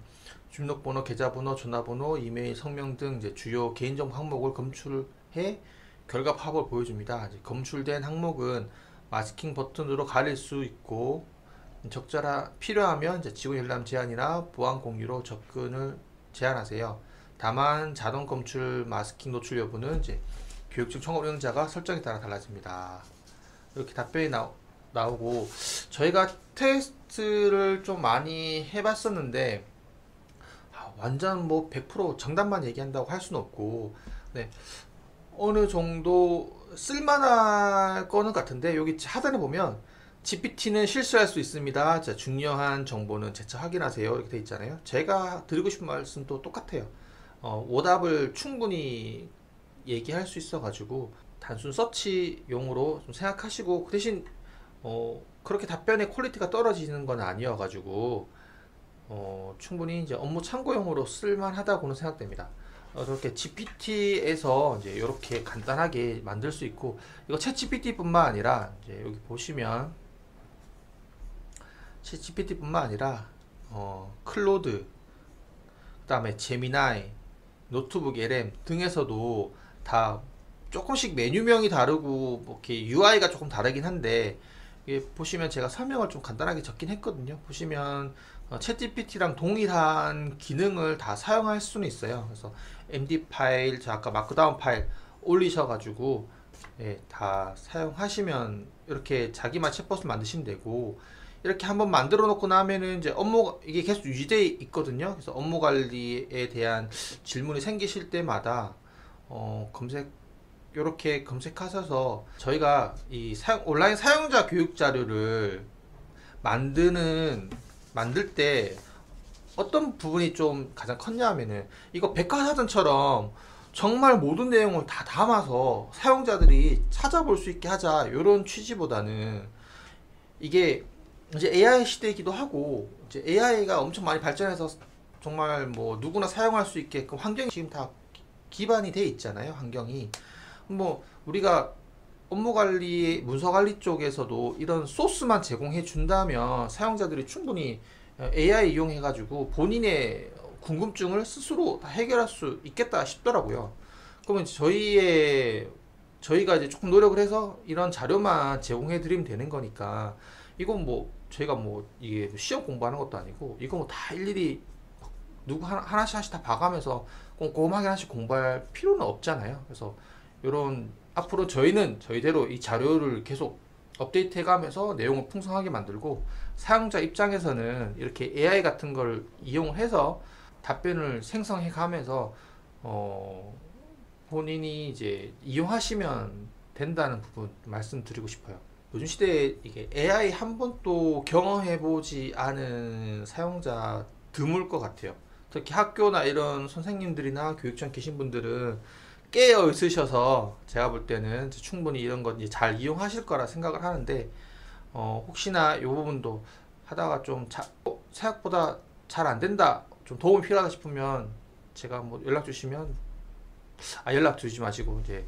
주민등록번호, 계좌번호, 전화번호, 이메일, 성명 등 이제 주요 개인정보 항목을 검출해 결과 파악을 보여줍니다. 이제 검출된 항목은 마스킹 버튼으로 가릴 수 있고, 필요하면 이제 직원 열람 제한이나 보안 공유로 접근을 제한하세요. 다만 자동 검출 마스킹 노출 여부는 이제 교육청 청업 운영자가 설정에 따라 달라집니다. 이렇게 답변이 나오고, 저희가 테스트를 좀 많이 해봤었는데 완전 뭐 100% 정답만 얘기한다고 할 수는 없고, 네, 어느 정도 쓸만할 거는 같은데, 여기 하단에 보면 GPT는 실수할 수 있습니다. 자, 중요한 정보는 재차 확인하세요. 이렇게 돼 있잖아요. 제가 드리고 싶은 말씀도 똑같아요. 오답을 충분히 얘기할 수 있어가지고 단순 서치용으로 좀 생각하시고, 그 대신 그렇게 답변의 퀄리티가 떨어지는 건 아니어가지고 충분히 이제 업무 참고용으로 쓸만하다고는 생각됩니다. 그렇게 GPT에서 이제 이렇게 간단하게 만들 수 있고, 이거 챗GPT뿐만 아니라 이제 여기 보시면 챗GPT뿐만 아니라 클로드, 그 다음에 제미나이, 노트북 LM 등에서도 다 조금씩 메뉴명이 다르고 뭐 이렇게 UI가 조금 다르긴 한데, 이게 보시면 제가 설명을 좀 간단하게 적긴 했거든요. 보시면 챗GPT랑 동일한 기능을 다 사용할 수는 있어요. 그래서 MD 파일, 아까 마크다운 파일 올리셔가지고 다 사용하시면 이렇게 자기만 챗봇을 만드시면 되고, 이렇게 한번 만들어 놓고 나면은 이제 이게 계속 유지되어 있거든요. 그래서 업무 관리에 대한 질문이 생기실 때마다 이렇게 검색하셔서 저희가 이 온라인 사용자 교육 자료를 만들 때 어떤 부분이 좀 가장 컸냐 하면은, 이거 백과사전처럼 정말 모든 내용을 다 담아서 사용자들이 찾아볼 수 있게 하자, 이런 취지보다는, 이게 이제 AI 시대이기도 하고 이제 AI가 엄청 많이 발전해서 정말 뭐 누구나 사용할 수 있게끔 환경이 지금 다 기반이 돼 있잖아요. 환경이 뭐 우리가 업무관리, 문서관리 쪽에서도 이런 소스만 제공해 준다면 사용자들이 충분히 AI 이용해 가지고 본인의 궁금증을 스스로 다 해결할 수 있겠다 싶더라고요. 그러면 저희가 이제 조금 노력을 해서 이런 자료만 제공해 드리면 되는 거니까, 이건 뭐 저희가 뭐 이게 시험 공부하는 것도 아니고, 이거 뭐 다 일일이 누구 하나씩 다 봐가면서 꼼꼼하게 하나씩 공부할 필요는 없잖아요. 그래서 이런 앞으로 저희는 저희대로 이 자료를 계속 업데이트 해가면서 내용을 풍성하게 만들고, 사용자 입장에서는 이렇게 AI 같은 걸 이용해서 답변을 생성해 가면서 본인이 이제 이용하시면 된다는 부분 말씀드리고 싶어요. 요즘 시대에 이게 AI 한 번도 경험해보지 않은 사용자 드물 것 같아요. 특히 학교나 이런 선생님들이나 교육청 계신 분들은 깨어 있으셔서 제가 볼 때는 충분히 이런 건 이제 잘 이용하실 거라 생각을 하는데 혹시나 이 부분도 하다가 좀 생각보다 잘 안 된다, 좀 도움이 필요하다 싶으면 제가 뭐 연락 주시면 연락 주지 마시고 이제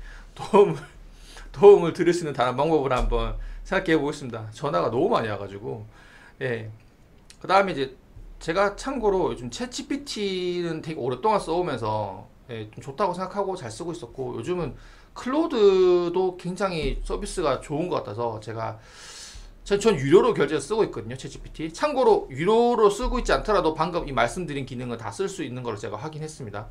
도움을 드릴 수 있는 다른 방법을 한번 생각해 보겠습니다. 전화가 너무 많이 와가지고. 예. 그 다음에 이제 제가 참고로 요즘 챗GPT는 되게 오랫동안 써오면서 좀 좋다고 생각하고 잘 쓰고 있었고, 요즘은 클로드도 굉장히 서비스가 좋은 것 같아서 전 유료로 결제해서 쓰고 있거든요, 챗GPT. 참고로 유료로 쓰고 있지 않더라도 방금 이 말씀드린 기능을 다 쓸 수 있는 걸 제가 확인했습니다.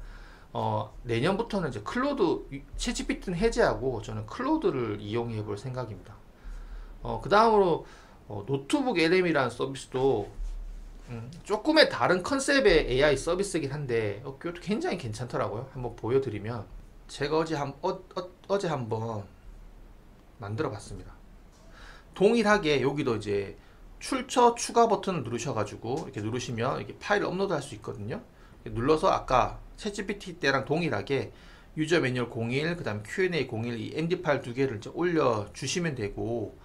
내년부터는 이제 챗GPT는 해제하고 저는 클로드를 이용해 볼 생각입니다. 그 다음으로 노트북 LM이라는 서비스도 조금의 다른 컨셉의 AI 서비스이긴 한데 그것도 굉장히 괜찮더라고요. 한번 보여드리면, 제가 어제 한번 만들어 봤습니다. 동일하게 여기도 이제 출처 추가 버튼을 누르셔가지고 이렇게 누르시면 이렇게 파일을 업로드할 수 있거든요. 눌러서 아까 챗GPT 때랑 동일하게 유저 매뉴얼 01, 그 다음 Q&A 01, 이 MD 파일 두 개를 이제 올려주시면 되고,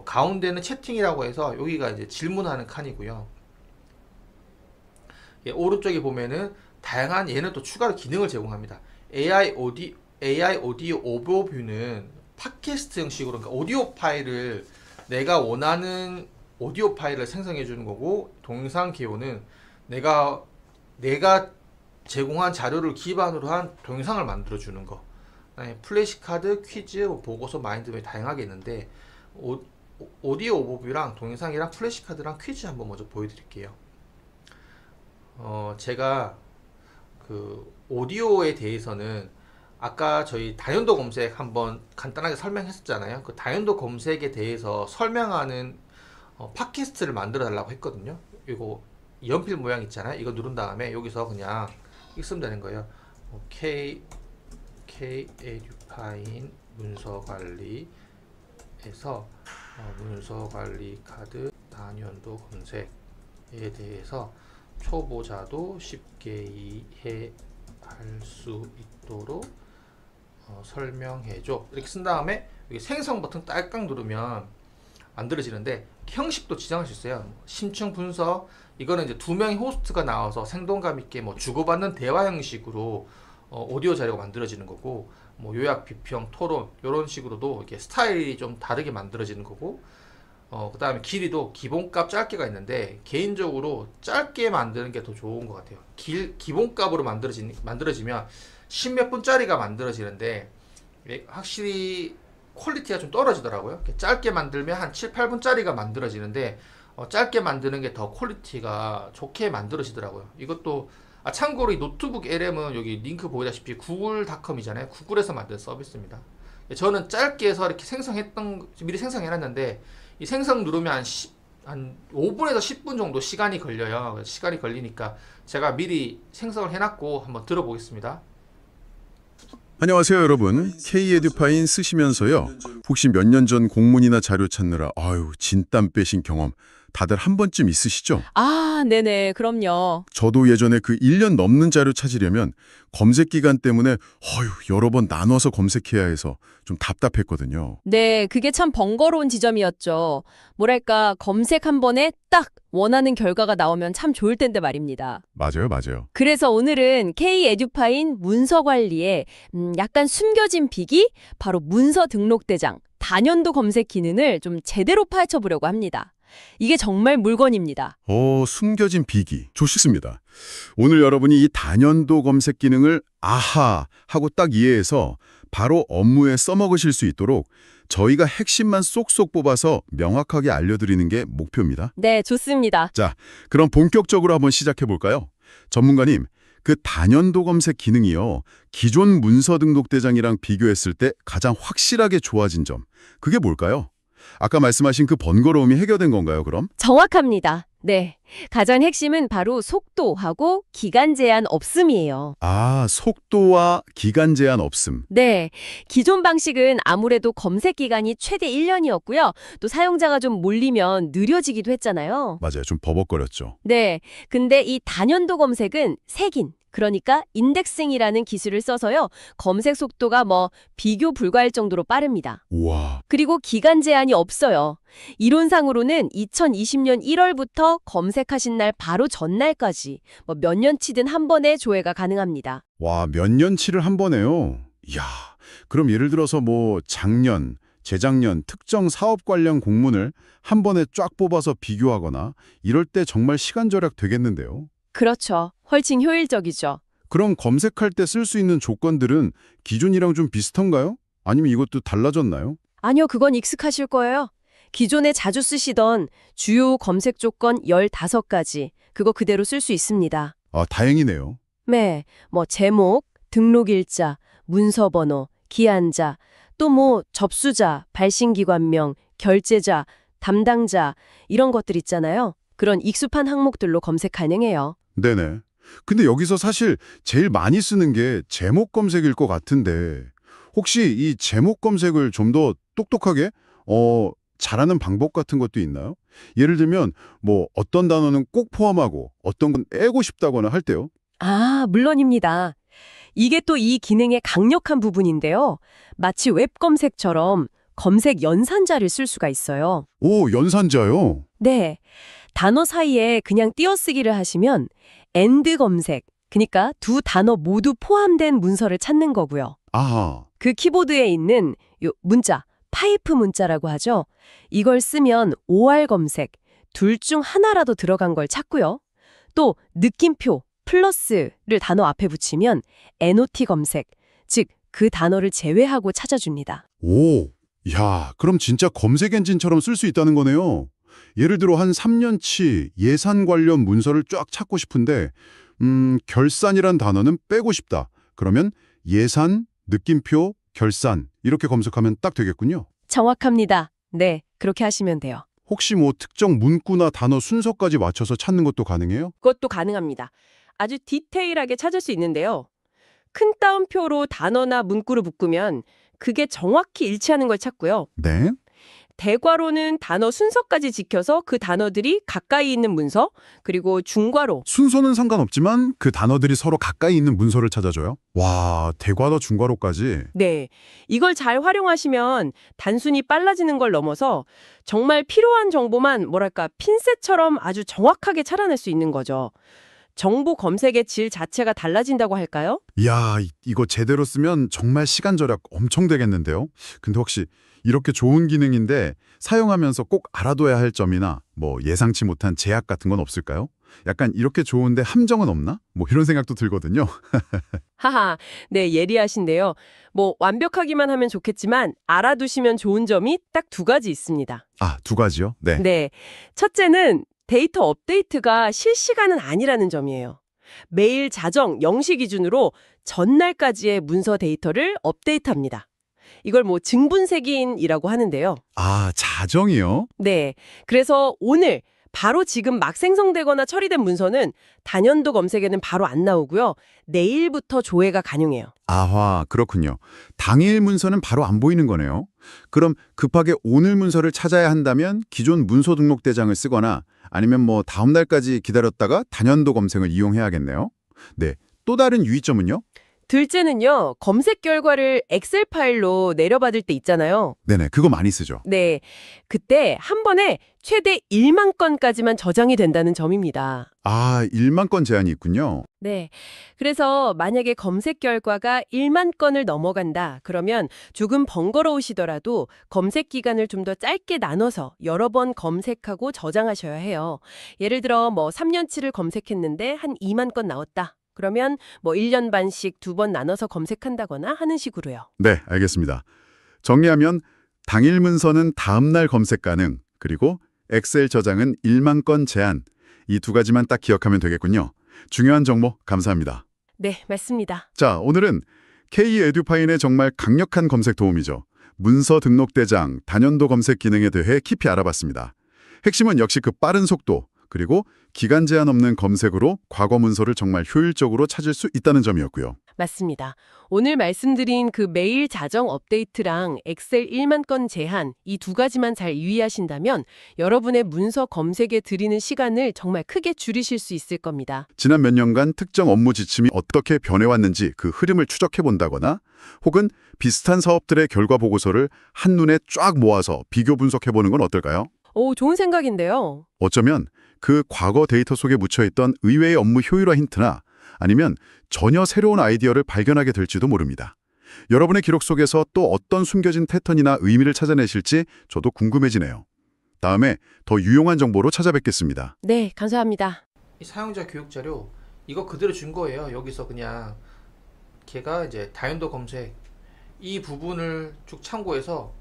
가운데는 채팅이라고 해서 여기가 이제 질문하는 칸이고요. 오른쪽에 보면은 다양한 얘는 또 추가로 기능을 제공합니다. AI 오디오 오버뷰는 팟캐스트 형식으로, 그러니까 오디오 파일을 내가 원하는 오디오 파일을 생성해 주는 거고, 동영상 개요는 내가 제공한 자료를 기반으로 한 동영상을 만들어 주는 거. 플래시카드, 퀴즈, 보고서, 마인드맵이 다양하게 있는데 오디오 오버뷰랑 동영상이랑 플래시카드랑 퀴즈 한번 먼저 보여드릴게요. 제가 그 오디오에 대해서는 아까 저희 다연도 검색 한번 간단하게 설명했었잖아요. 그 다연도 검색에 대해서 설명하는 팟캐스트를 만들어 달라고 했거든요. 이거 연필 모양 있잖아요. 이거 누른 다음에 여기서 그냥 쓰면 되는 거예요. K-에듀파인 문서관리에서 문서관리 카드 단연도 검색에 대해서 초보자도 쉽게 이해할 수 있도록 설명해줘. 이렇게 쓴 다음에 여기 생성 버튼 딸깍 누르면 만들어지는데, 형식도 지정할 수 있어요. 심층 분석, 이거는 이제 두 명의 호스트가 나와서 생동감 있게 뭐 주고받는 대화 형식으로 오디오 자료가 만들어지는 거고, 뭐 요약, 비평, 토론 이런 식으로도 이렇게 스타일이 좀 다르게 만들어지는 거고, 그 다음에 길이도 기본값 짧게가 있는데 개인적으로 짧게 만드는 게 더 좋은 것 같아요. 기본값으로 만들어지면 10몇 분짜리가 만들어지는데 확실히 퀄리티가 좀 떨어지더라고요. 짧게 만들면 한 7, 8분짜리가 만들어지는데 짧게 만드는 게 더 퀄리티가 좋게 만들어지더라고요. 이것도 참고로 이 노트북 LM은 여기 링크 보다시피 구글닷컴이잖아요. 구글에서 만든 서비스입니다. 저는 짧게 해서 이렇게 미리 생성해놨는데 이 생성 누르면 한 5분에서 10분 정도 시간이 걸려요. 시간이 걸리니까 제가 미리 생성을 해놨고 한번 들어보겠습니다. 안녕하세요 여러분. K-에듀파인 쓰시면서요, 혹시 몇 년 전 공문이나 자료 찾느라 진땀 빼신 경험 다들 한 번쯤 있으시죠? 아, 네네, 그럼요. 저도 예전에 그 1년 넘는 자료 찾으려면 검색 기간 때문에 여러 번 나눠서 검색해야 해서 좀 답답했거든요. 네, 그게 참 번거로운 지점이었죠. 뭐랄까, 검색 한 번에 딱 원하는 결과가 나오면 참 좋을 텐데 말입니다. 맞아요. 그래서 오늘은 K-에듀파인 문서 관리에 약간 숨겨진 비기, 바로 문서 등록 대장, 단연도 검색 기능을 좀 제대로 파헤쳐 보려고 합니다. 이게 정말 물건입니다. 숨겨진 비기. 좋습니다. 오늘 여러분이 이 단연도 검색 기능을 아하 하고 딱 이해해서 바로 업무에 써먹으실 수 있도록 저희가 핵심만 쏙쏙 뽑아서 명확하게 알려드리는 게 목표입니다. 네, 좋습니다. 자, 그럼 본격적으로 한번 시작해 볼까요? 전문가님, 그 단연도 검색 기능이요, 기존 문서 등록 대장이랑 비교했을 때 가장 확실하게 좋아진 점, 그게 뭘까요? 아까 말씀하신 그 번거로움이 해결된 건가요, 그럼? 정확합니다. 네, 가장 핵심은 바로 속도하고 기간 제한 없음이에요. 아, 속도와 기간 제한 없음. 네, 기존 방식은 아무래도 검색 기간이 최대 1년이었고요. 또 사용자가 좀 몰리면 느려지기도 했잖아요. 맞아요. 좀 버벅거렸죠. 네, 근데 이 단연도 검색은 색인, 그러니까 인덱싱이라는 기술을 써서요. 검색 속도가 비교 불가할 정도로 빠릅니다. 우와. 그리고 기간 제한이 없어요. 이론상으로는 2020년 1월부터 검색하신 날 바로 전날까지 몇 년치든 한 번에 조회가 가능합니다. 와, 몇 년치를 한 번에요? 이야, 그럼 예를 들어서 작년, 재작년 특정 사업 관련 공문을 한 번에 쫙 뽑아서 비교하거나 이럴 때 정말 시간 절약 되겠는데요. 그렇죠. 훨씬 효율적이죠. 그럼 검색할 때 쓸 수 있는 조건들은 기존이랑 좀 비슷한가요? 아니면 이것도 달라졌나요? 아니요, 그건 익숙하실 거예요. 기존에 자주 쓰시던 주요 검색 조건 15가지, 그거 그대로 쓸 수 있습니다. 아, 다행이네요. 네, 제목, 등록일자, 문서번호, 기한자, 또 접수자, 발신기관명, 결제자, 담당자 이런 것들 있잖아요. 그런 익숙한 항목들로 검색 가능해요. 네네. 근데 여기서 사실 제일 많이 쓰는 게 제목 검색일 것 같은데 혹시 이 제목 검색을 좀 더 똑똑하게 잘하는 방법 같은 것도 있나요? 예를 들면 어떤 단어는 꼭 포함하고 어떤 건 빼고 싶다거나 할 때요. 아, 물론입니다. 이게 또 이 기능의 강력한 부분인데요. 마치 웹 검색처럼 검색 연산자를 쓸 수가 있어요. 오, 연산자요? 네. 단어 사이에 그냥 띄어쓰기를 하시면 AND 검색, 그러니까 두 단어 모두 포함된 문서를 찾는 거고요. 아하. 그 키보드에 있는 요 문자, 파이프 문자라고 하죠. 이걸 쓰면 OR 검색, 둘 중 하나라도 들어간 걸 찾고요. 또 느낌표, 플러스를 단어 앞에 붙이면 NOT 검색, 즉 그 단어를 제외하고 찾아줍니다. 오, 야, 그럼 진짜 검색 엔진처럼 쓸 수 있다는 거네요. 예를 들어 한 3년치 예산 관련 문서를 쫙 찾고 싶은데 결산이란 단어는 빼고 싶다. 그러면 예산, 느낌표, 결산 이렇게 검색하면 딱 되겠군요. 정확합니다. 네, 그렇게 하시면 돼요. 혹시 특정 문구나 단어 순서까지 맞춰서 찾는 것도 가능해요? 그것도 가능합니다. 아주 디테일하게 찾을 수 있는데요. 큰 따옴표로 단어나 문구를 묶으면 그게 정확히 일치하는 걸 찾고요. 네. 대괄호는 단어 순서까지 지켜서 그 단어들이 가까이 있는 문서, 그리고 중괄호. 순서는 상관없지만 그 단어들이 서로 가까이 있는 문서를 찾아줘요? 와, 대괄호, 중괄호까지. 네, 이걸 잘 활용하시면 단순히 빨라지는 걸 넘어서 정말 필요한 정보만 핀셋처럼 아주 정확하게 찾아낼 수 있는 거죠. 정보 검색의 질 자체가 달라진다고 할까요? 이야, 이거 제대로 쓰면 정말 시간 절약 엄청 되겠는데요? 근데 혹시 이렇게 좋은 기능인데 사용하면서 꼭 알아둬야 할 점이나 예상치 못한 제약 같은 건 없을까요? 약간 이렇게 좋은데 함정은 없나? 이런 생각도 들거든요. 하하, 네, 예리하신데요. 완벽하기만 하면 좋겠지만 알아두시면 좋은 점이 딱 2가지 있습니다. 아, 2가지요? 네. 네, 첫째는 데이터 업데이트가 실시간은 아니라는 점이에요. 매일 자정 0시 기준으로 전날까지의 문서 데이터를 업데이트합니다. 이걸 증분색인이라고 하는데요. 아, 자정이요? 네, 그래서 오늘 바로 지금 막 생성되거나 처리된 문서는 단연도 검색에는 바로 안 나오고요. 내일부터 조회가 가능해요. 아하, 그렇군요. 당일 문서는 바로 안 보이는 거네요. 그럼 급하게 오늘 문서를 찾아야 한다면 기존 문서 등록 대장을 쓰거나 아니면 다음 날까지 기다렸다가 단연도 검색을 이용해야겠네요. 네, 또 다른 유의점은요? 둘째는요, 검색 결과를 엑셀 파일로 내려받을 때 있잖아요. 네네, 그거 많이 쓰죠. 네, 그때 한 번에 최대 1만 건까지만 저장이 된다는 점입니다. 아, 1만 건 제한이 있군요. 네, 그래서 만약에 검색 결과가 1만 건을 넘어간다, 그러면 조금 번거로우시더라도 검색 기간을 좀 더 짧게 나눠서 여러 번 검색하고 저장하셔야 해요. 예를 들어 3년치를 검색했는데 한 2만 건 나왔다. 그러면 1년 반씩 2번 나눠서 검색한다거나 하는 식으로요. 네, 알겠습니다. 정리하면 당일 문서는 다음 날 검색 가능, 그리고 엑셀 저장은 1만 건 제한. 이 2가지만 딱 기억하면 되겠군요. 중요한 정보 감사합니다. 네, 맞습니다. 자, 오늘은 K-에듀파인의 정말 강력한 검색 도움이죠. 문서 등록 대장, 단연도 검색 기능에 대해 깊이 알아봤습니다. 핵심은 역시 그 빠른 속도, 그리고 기간 제한 없는 검색으로 과거 문서를 정말 효율적으로 찾을 수 있다는 점이었고요. 맞습니다. 오늘 말씀드린 그 메일 자정 업데이트랑 엑셀 1만 건 제한 이 두 가지만 잘 유의하신다면 여러분의 문서 검색에 들이는 시간을 정말 크게 줄이실 수 있을 겁니다. 지난 몇 년간 특정 업무 지침이 어떻게 변해왔는지 그 흐름을 추적해 본다거나 혹은 비슷한 사업들의 결과 보고서를 한눈에 쫙 모아서 비교 분석해 보는 건 어떨까요? 오, 좋은 생각인데요. 어쩌면 그 과거 데이터 속에 묻혀있던 의외의 업무 효율화 힌트나 아니면 전혀 새로운 아이디어를 발견하게 될지도 모릅니다. 여러분의 기록 속에서 또 어떤 숨겨진 패턴이나 의미를 찾아내실지 저도 궁금해지네요. 다음에 더 유용한 정보로 찾아뵙겠습니다. 네, 감사합니다. 이 사용자 교육 자료 이거 그대로 준 거예요. 여기서 그냥 걔가 이제 다연도 검색 이 부분을 쭉 참고해서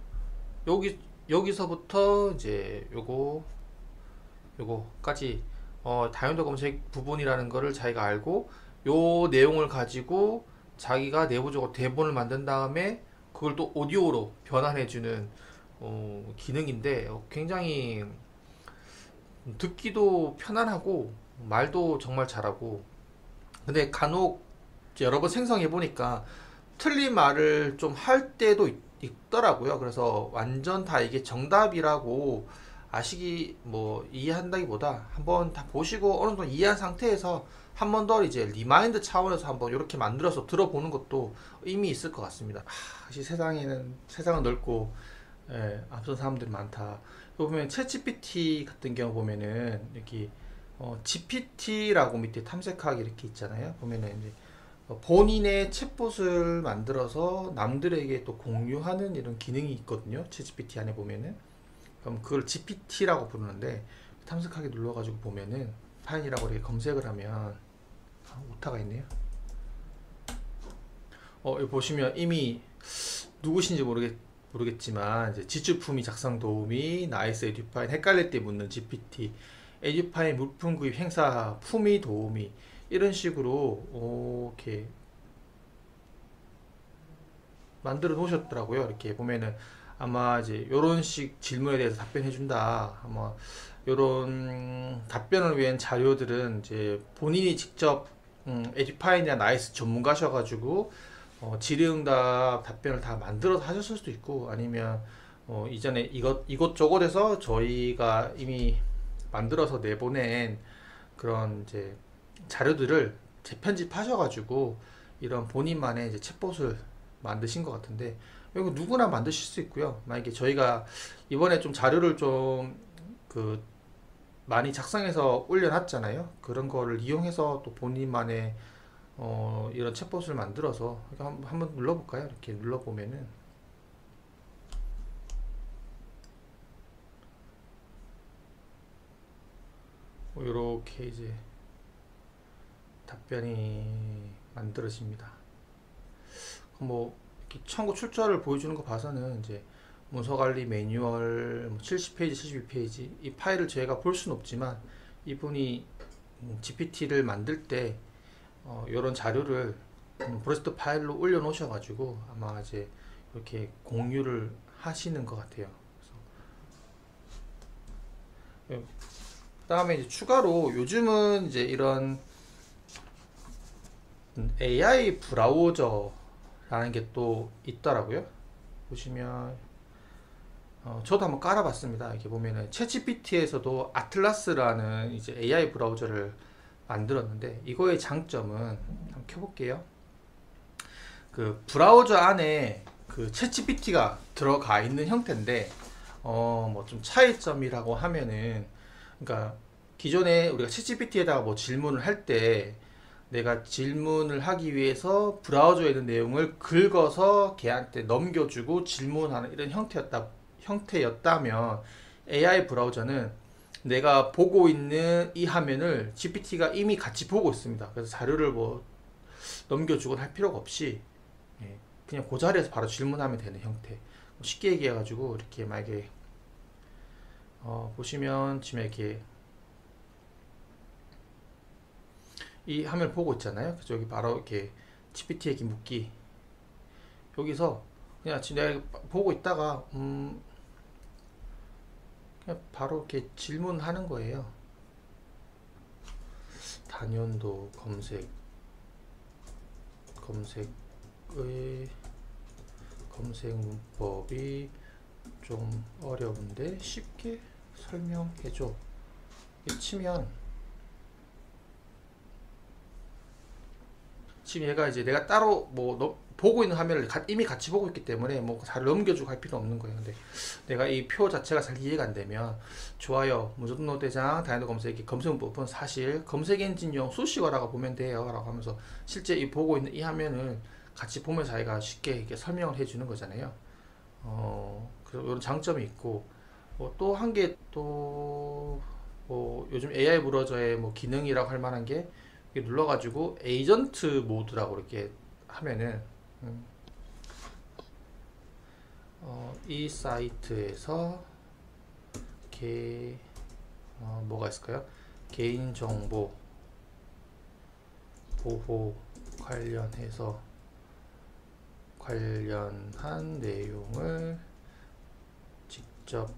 여기서부터 이제 요거까지 다연도 검색 부분이라는 거를 자기가 알고 요 내용을 가지고 자기가 내부적으로 대본을 만든 다음에 그걸 또 오디오로 변환해주는 기능인데 굉장히 듣기도 편안하고 말도 정말 잘하고 근데 간혹 여러 번 생성해 보니까 틀린 말을 좀 할 때도 있더라고요. 그래서 완전 다 이게 정답이라고 아시기 이해한다기보다 한번 다 보시고 어느 정도 이해한 상태에서 한 번 더 이제 리마인드 차원에서 한번 이렇게 만들어서 들어보는 것도 의미 있을 것 같습니다. 세상은 넓고 앞선 사람들이 많다. 여기 보면 챗GPT 같은 경우 보면은 여기 GPT라고 밑에 탐색하기 이렇게 있잖아요. 보면은 이제 본인의 챗봇을 만들어서 남들에게 또 공유하는 이런 기능이 있거든요. 챗GPT 안에 보면은 그럼 그걸 GPT라고 부르는데 탐색하기 눌러가지고 보면은 파인이라고 이렇게 검색을 하면 오타가 있네요. 여기 보시면 이미 누구신지 모르겠지만 이제 지출품위 작성 도우미, 나이스 에듀파인, 헷갈릴 때 묻는 GPT, 에듀파인 물품 구입 행사 품위 도우미 이런 식으로 이렇게 만들어 놓으셨더라고요. 이렇게 보면은 아마 이제 요런 식 질문에 대해서 답변해 준다. 아마 요런 답변을 위한 자료들은 이제 본인이 직접 에듀파인이나 나이스 전문가셔가지고 질의응답 답변을 다 만들어서 하셨을 수도 있고 아니면 이전에 이것저것에서 저희가 이미 만들어서 내보낸 그런 이제 자료들을 재편집하셔가지고 이런 본인만의 이제 챗봇을 만드신 것 같은데 이거 누구나 만드실 수 있고요. 만약에 저희가 이번에 좀 자료를 좀 많이 작성해서 올려놨잖아요. 그런 거를 이용해서 또 본인만의 이런 챗봇을 만들어서 한번 눌러볼까요? 이렇게 눌러보면은 이렇게 이제 답변이 만들어집니다. 이렇게 청구 출처를 보여주는 거 봐서는 이제 문서관리 매뉴얼 70페이지, 72페이지 이 파일을 저희가 볼 수는 없지만 이분이 GPT를 만들 때 이런 자료를 브레스트 파일로 올려 놓으셔가지고 아마 이제 이렇게 공유를 하시는 것 같아요. 그 다음에 이제 추가로 요즘은 이제 이런 AI 브라우저라는 게 또 있더라고요. 보시면 저도 한번 깔아봤습니다. 이렇게 보면은 챗GPT에서도 아틀라스라는 이제 AI 브라우저를 만들었는데 이거의 장점은 한번 켜볼게요. 그 브라우저 안에 그 챗GPT가 들어가 있는 형태인데 좀 차이점이라고 하면은 그러니까 기존에 우리가 챗GPT에다가 질문을 할 때 내가 질문을 하기 위해서 브라우저에 있는 내용을 긁어서 걔한테 넘겨주고 질문하는 이런 형태였다면 AI 브라우저는 내가 보고 있는 이 화면을 GPT가 이미 같이 보고 있습니다. 그래서 자료를 넘겨주거나 할 필요가 없이 그냥 그 자리에서 바로 질문하면 되는 형태. 쉽게 얘기해가지고 이렇게 만약에 보시면 지금 이렇게 이 화면을 보고 있잖아요. 그래서 여기 바로 이렇게 GPT에게 묻기. 여기서 그냥 지금 내가 보고 있다가 그냥 바로 이렇게 질문하는 거예요. 검색 문법이 좀 어려운데 쉽게 설명해줘. 치면 지금 얘가 이제 내가 따로 보고 있는 화면을 이미 같이 보고 있기 때문에 뭐 잘 넘겨주고 할 필요 없는 거예요. 근데 내가 이 표 자체가 잘 이해가 안 되면 좋아요, 문서 등록 대장, 다이너도 검색기, 검색 문법은 사실 검색 엔진용 수식어라고 보면 돼요 라고 하면서 실제 이 보고 있는 이 화면을 같이 보면서 자기가 쉽게 이렇게 설명을 해주는 거잖아요. 그래서 이런 장점이 있고, 또 한 개 또 요즘 AI 브라우저의 기능이라고 할 만한 게 눌러가지고 에이전트 모드라고 이렇게 하면은 이 사이트에서 뭐가 있을까요? 개인정보 보호 관련한 내용을 직접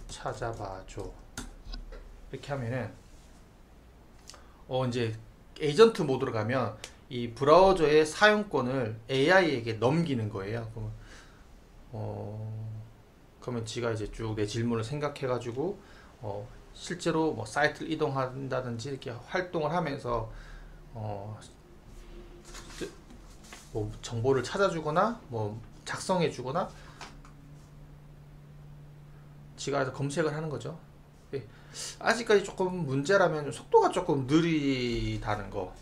찾아봐줘. 이렇게 하면은 이제 에이전트 모드로 가면 이 브라우저의 사용권을 AI에게 넘기는 거예요. 그러면 지가 이제 쭉 내 질문을 생각해 가지고 실제로 사이트를 이동한다든지 이렇게 활동을 하면서 정보를 찾아주거나 작성해 주거나 지가 검색을 하는 거죠. 아직까지 조금 문제라면 속도가 조금 느리다는 거.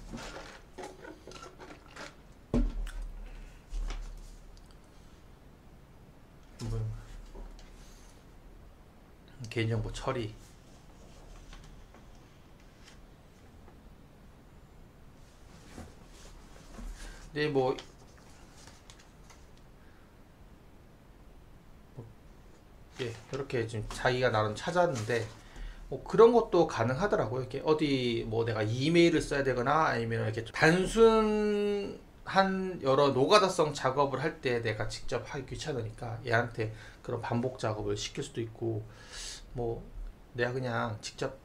개인정보 처리. 네, 이렇게 지금 자기가 나름 찾았는데 그런 것도 가능하더라고요. 이렇게 어디 내가 이메일을 써야 되거나 아니면 이렇게 단순한 여러 노가다성 작업을 할 때 내가 직접 하기 귀찮으니까 얘한테 그런 반복 작업을 시킬 수도 있고, 내가 그냥 직접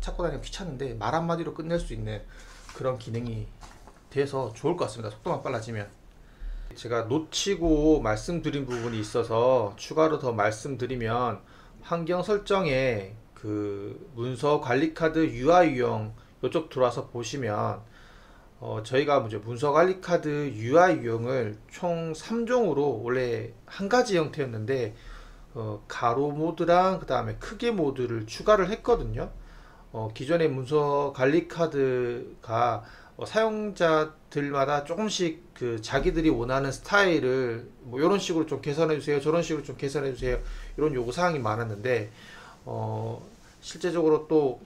찾고 다니면 귀찮은데 말 한마디로 끝낼 수 있는 그런 기능이 돼서 좋을 것 같습니다. 속도만 빨라지면. 제가 놓치고 말씀드린 부분이 있어서 추가로 더 말씀드리면, 환경 설정에 그 문서 관리 카드 UI 유형 이쪽 들어와서 보시면 저희가 이제 문서 관리 카드 UI 유형을 총 3종으로 원래 한 가지 형태였는데 가로 모드랑 그 다음에 크기 모드를 추가를 했거든요. 기존의 문서 관리 카드가 사용자들마다 조금씩 그 자기들이 원하는 스타일을 이런 식으로 좀 개선해 주세요, 저런 식으로 좀 개선해 주세요, 이런 요구사항이 많았는데 실제적으로 또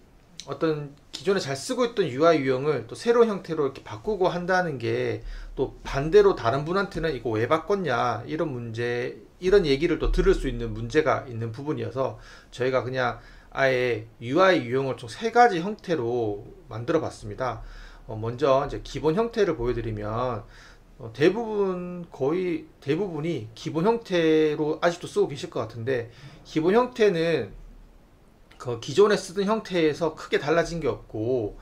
어떤 기존에 잘 쓰고 있던 UI 유형을 또 새로운 형태로 이렇게 바꾸고 한다는 게 또 반대로 다른 분한테는 이거 왜 바꿨냐 이런 문제, 이런 얘기를 또 들을 수 있는 문제가 있는 부분이어서 저희가 그냥 아예 UI 유형을 총 3가지 형태로 만들어 봤습니다. 먼저 이제 기본 형태를 보여드리면 거의 대부분이 기본 형태로 아직도 쓰고 계실 것 같은데, 기본 형태는 그 기존에 쓰던 형태에서 크게 달라진 게 없고,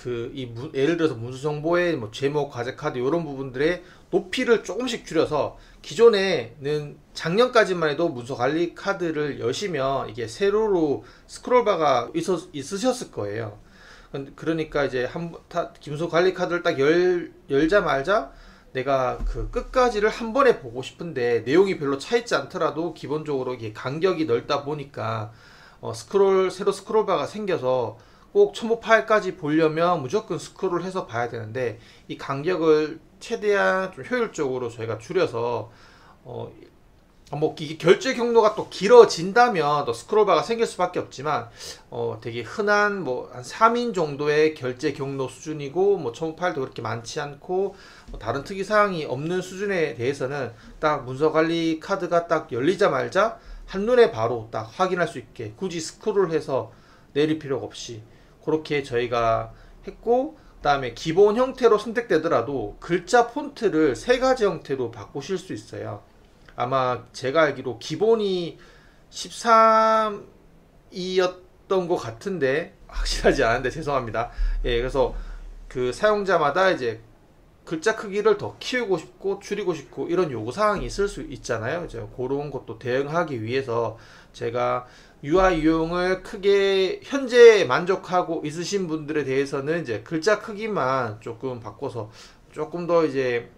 예를 들어서 문서 정보의 제목, 과제 카드 이런 부분들의 높이를 조금씩 줄여서, 기존에는 작년까지만 해도 문서 관리 카드를 여시면 이게 세로로 스크롤바가 있으셨을 거예요. 그러니까 이제 문서 관리 카드를 딱 열자마자 내가 그 끝까지를 한 번에 보고 싶은데 내용이 별로 차있지 않더라도 기본적으로 이게 간격이 넓다 보니까 새로 스크롤바가 생겨서 꼭 첨부 파일까지 보려면 무조건 스크롤을 해서 봐야 되는데, 이 간격을 최대한 좀 효율적으로 저희가 줄여서 이게 결제 경로가 또 길어진다면 또 스크롤바가 생길 수밖에 없지만 되게 흔한 한 3인 정도의 결제 경로 수준이고 첨부 파일도 그렇게 많지 않고 다른 특이사항이 없는 수준에 대해서는 딱 문서관리 카드가 딱 열리자마자 한눈에 바로 딱 확인할 수 있게 굳이 스크롤해서 내릴 필요가 없이 그렇게 저희가 했고, 그 다음에 기본 형태로 선택되더라도 글자 폰트를 3가지 형태로 바꾸실 수 있어요. 아마 제가 알기로 기본이 13이었던 것 같은데 확실하지 않은데 죄송합니다. 그래서 그 사용자마다 이제 글자 크기를 더 키우고 싶고 줄이고 싶고 이런 요구사항이 있을 수 있잖아요. 이제 그런 것도 대응하기 위해서 제가 UI 유형을 크게 현재 만족하고 있으신 분들에 대해서는 이제 글자 크기만 조금 바꿔서 조금 더 이제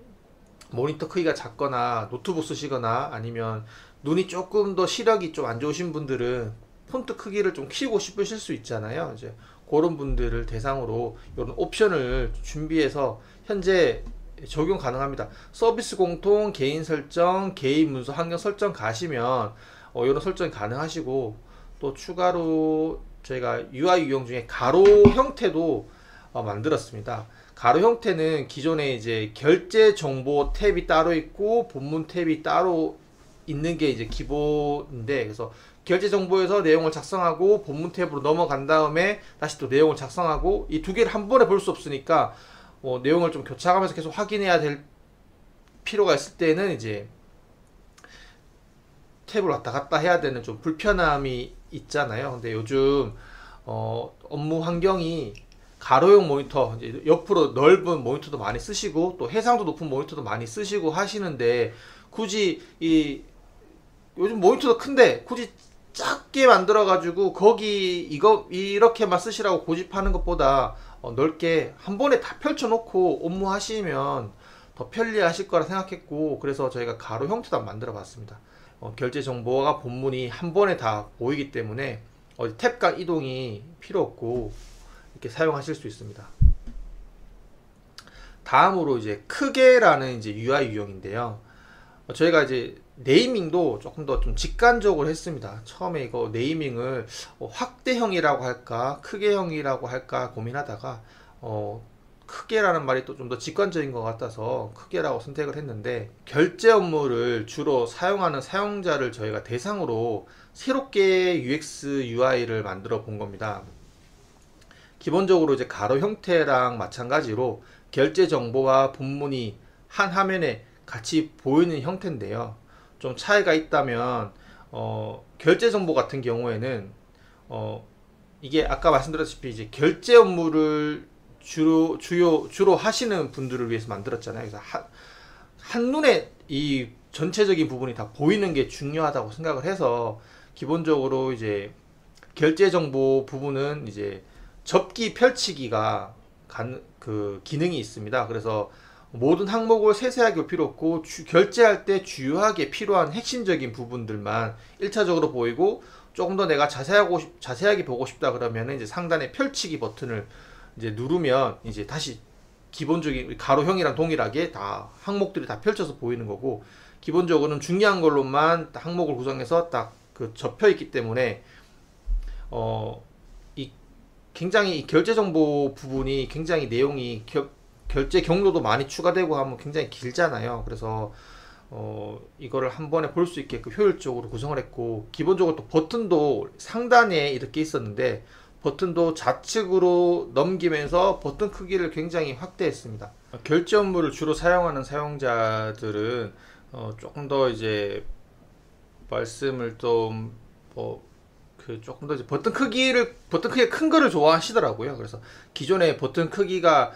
모니터 크기가 작거나 노트북 쓰시거나 아니면 눈이 조금 더 시력이 좀 안 좋으신 분들은 폰트 크기를 좀 키우고 싶으실 수 있잖아요. 이제 그런 분들을 대상으로 이런 옵션을 준비해서 현재 적용 가능합니다. 서비스 공통, 개인 설정, 개인 문서 환경 설정 가시면 이런 설정이 가능하시고, 또 추가로 저희가 UI 유형 중에 가로 형태도 만들었습니다. 가로 형태는 기존에 이제 결제 정보 탭이 따로 있고 본문 탭이 따로 있는 게 이제 기본인데, 그래서 결제 정보에서 내용을 작성하고 본문 탭으로 넘어간 다음에 다시 또 내용을 작성하고, 이 두 개를 한 번에 볼 수 없으니까 내용을 좀 교차하면서 계속 확인해야 될 필요가 있을 때는 이제 탭을 왔다 갔다 해야 되는 좀 불편함이 있잖아요. 근데 요즘 업무 환경이 가로형 모니터, 이제 옆으로 넓은 모니터도 많이 쓰시고 또 해상도 높은 모니터도 많이 쓰시고 하시는데, 굳이 요즘 모니터도 큰데 굳이 작게 만들어 가지고 거기 이렇게만 쓰시라고 고집하는 것보다 넓게 한 번에 다 펼쳐 놓고 업무하시면 더 편리하실 거라 생각했고, 그래서 저희가 가로 형태도 만들어 봤습니다. 결제 정보가 본문이 한 번에 다 보이기 때문에 탭 간 이동이 필요 없고 이렇게 사용하실 수 있습니다. 다음으로 이제 크게라는 이제 UI 유형인데요. 저희가 이제 네이밍도 조금 더 좀 직관적으로 했습니다. 처음에 이거 네이밍을 확대형이라고 할까 크게형이라고 할까 고민하다가 크게라는 말이 또 좀 더 직관적인 것 같아서 크게라고 선택을 했는데, 결제 업무를 주로 사용하는 사용자를 저희가 대상으로 새롭게 UX UI를 만들어 본 겁니다. 기본적으로 이제 가로 형태랑 마찬가지로 결제 정보와 본문이 한 화면에 같이 보이는 형태인데요. 좀 차이가 있다면 결제 정보 같은 경우에는 이게 아까 말씀드렸다시피 이제 결제 업무를 주로 하시는 분들을 위해서 만들었잖아요. 그래서 한눈에 이 전체적인 부분이 다 보이는 게 중요하다고 생각을 해서, 기본적으로 이제 결제 정보 부분은 이제 접기 펼치기가 그 기능이 있습니다. 그래서 모든 항목을 세세하게 볼 필요 없고 결제할 때 주요하게 필요한 핵심적인 부분들만 1차적으로 보이고, 조금 더 내가 자세하게 보고 싶다 그러면 이제 상단에 펼치기 버튼을 이제 누르면 이제 다시 기본적인 가로형이랑 동일하게 다 항목들이 다 펼쳐서 보이는 거고, 기본적으로는 중요한 걸로만 항목을 구성해서 딱 그 접혀 있기 때문에 굉장히 이 결제 정보 부분이 굉장히 내용이 결제 경로도 많이 추가되고 하면 굉장히 길잖아요. 그래서 이거를 한 번에 볼 수 있게끔 효율적으로 구성을 했고, 기본적으로 또 버튼도 상단에 이렇게 있었는데 버튼도 좌측으로 넘기면서 버튼 크기를 굉장히 확대했습니다. 결제 업무를 주로 사용하는 사용자들은 조금 더 이제 말씀을 좀 조금 더 이제 버튼 크기가 큰 거를 좋아하시더라고요. 그래서 기존에 버튼 크기가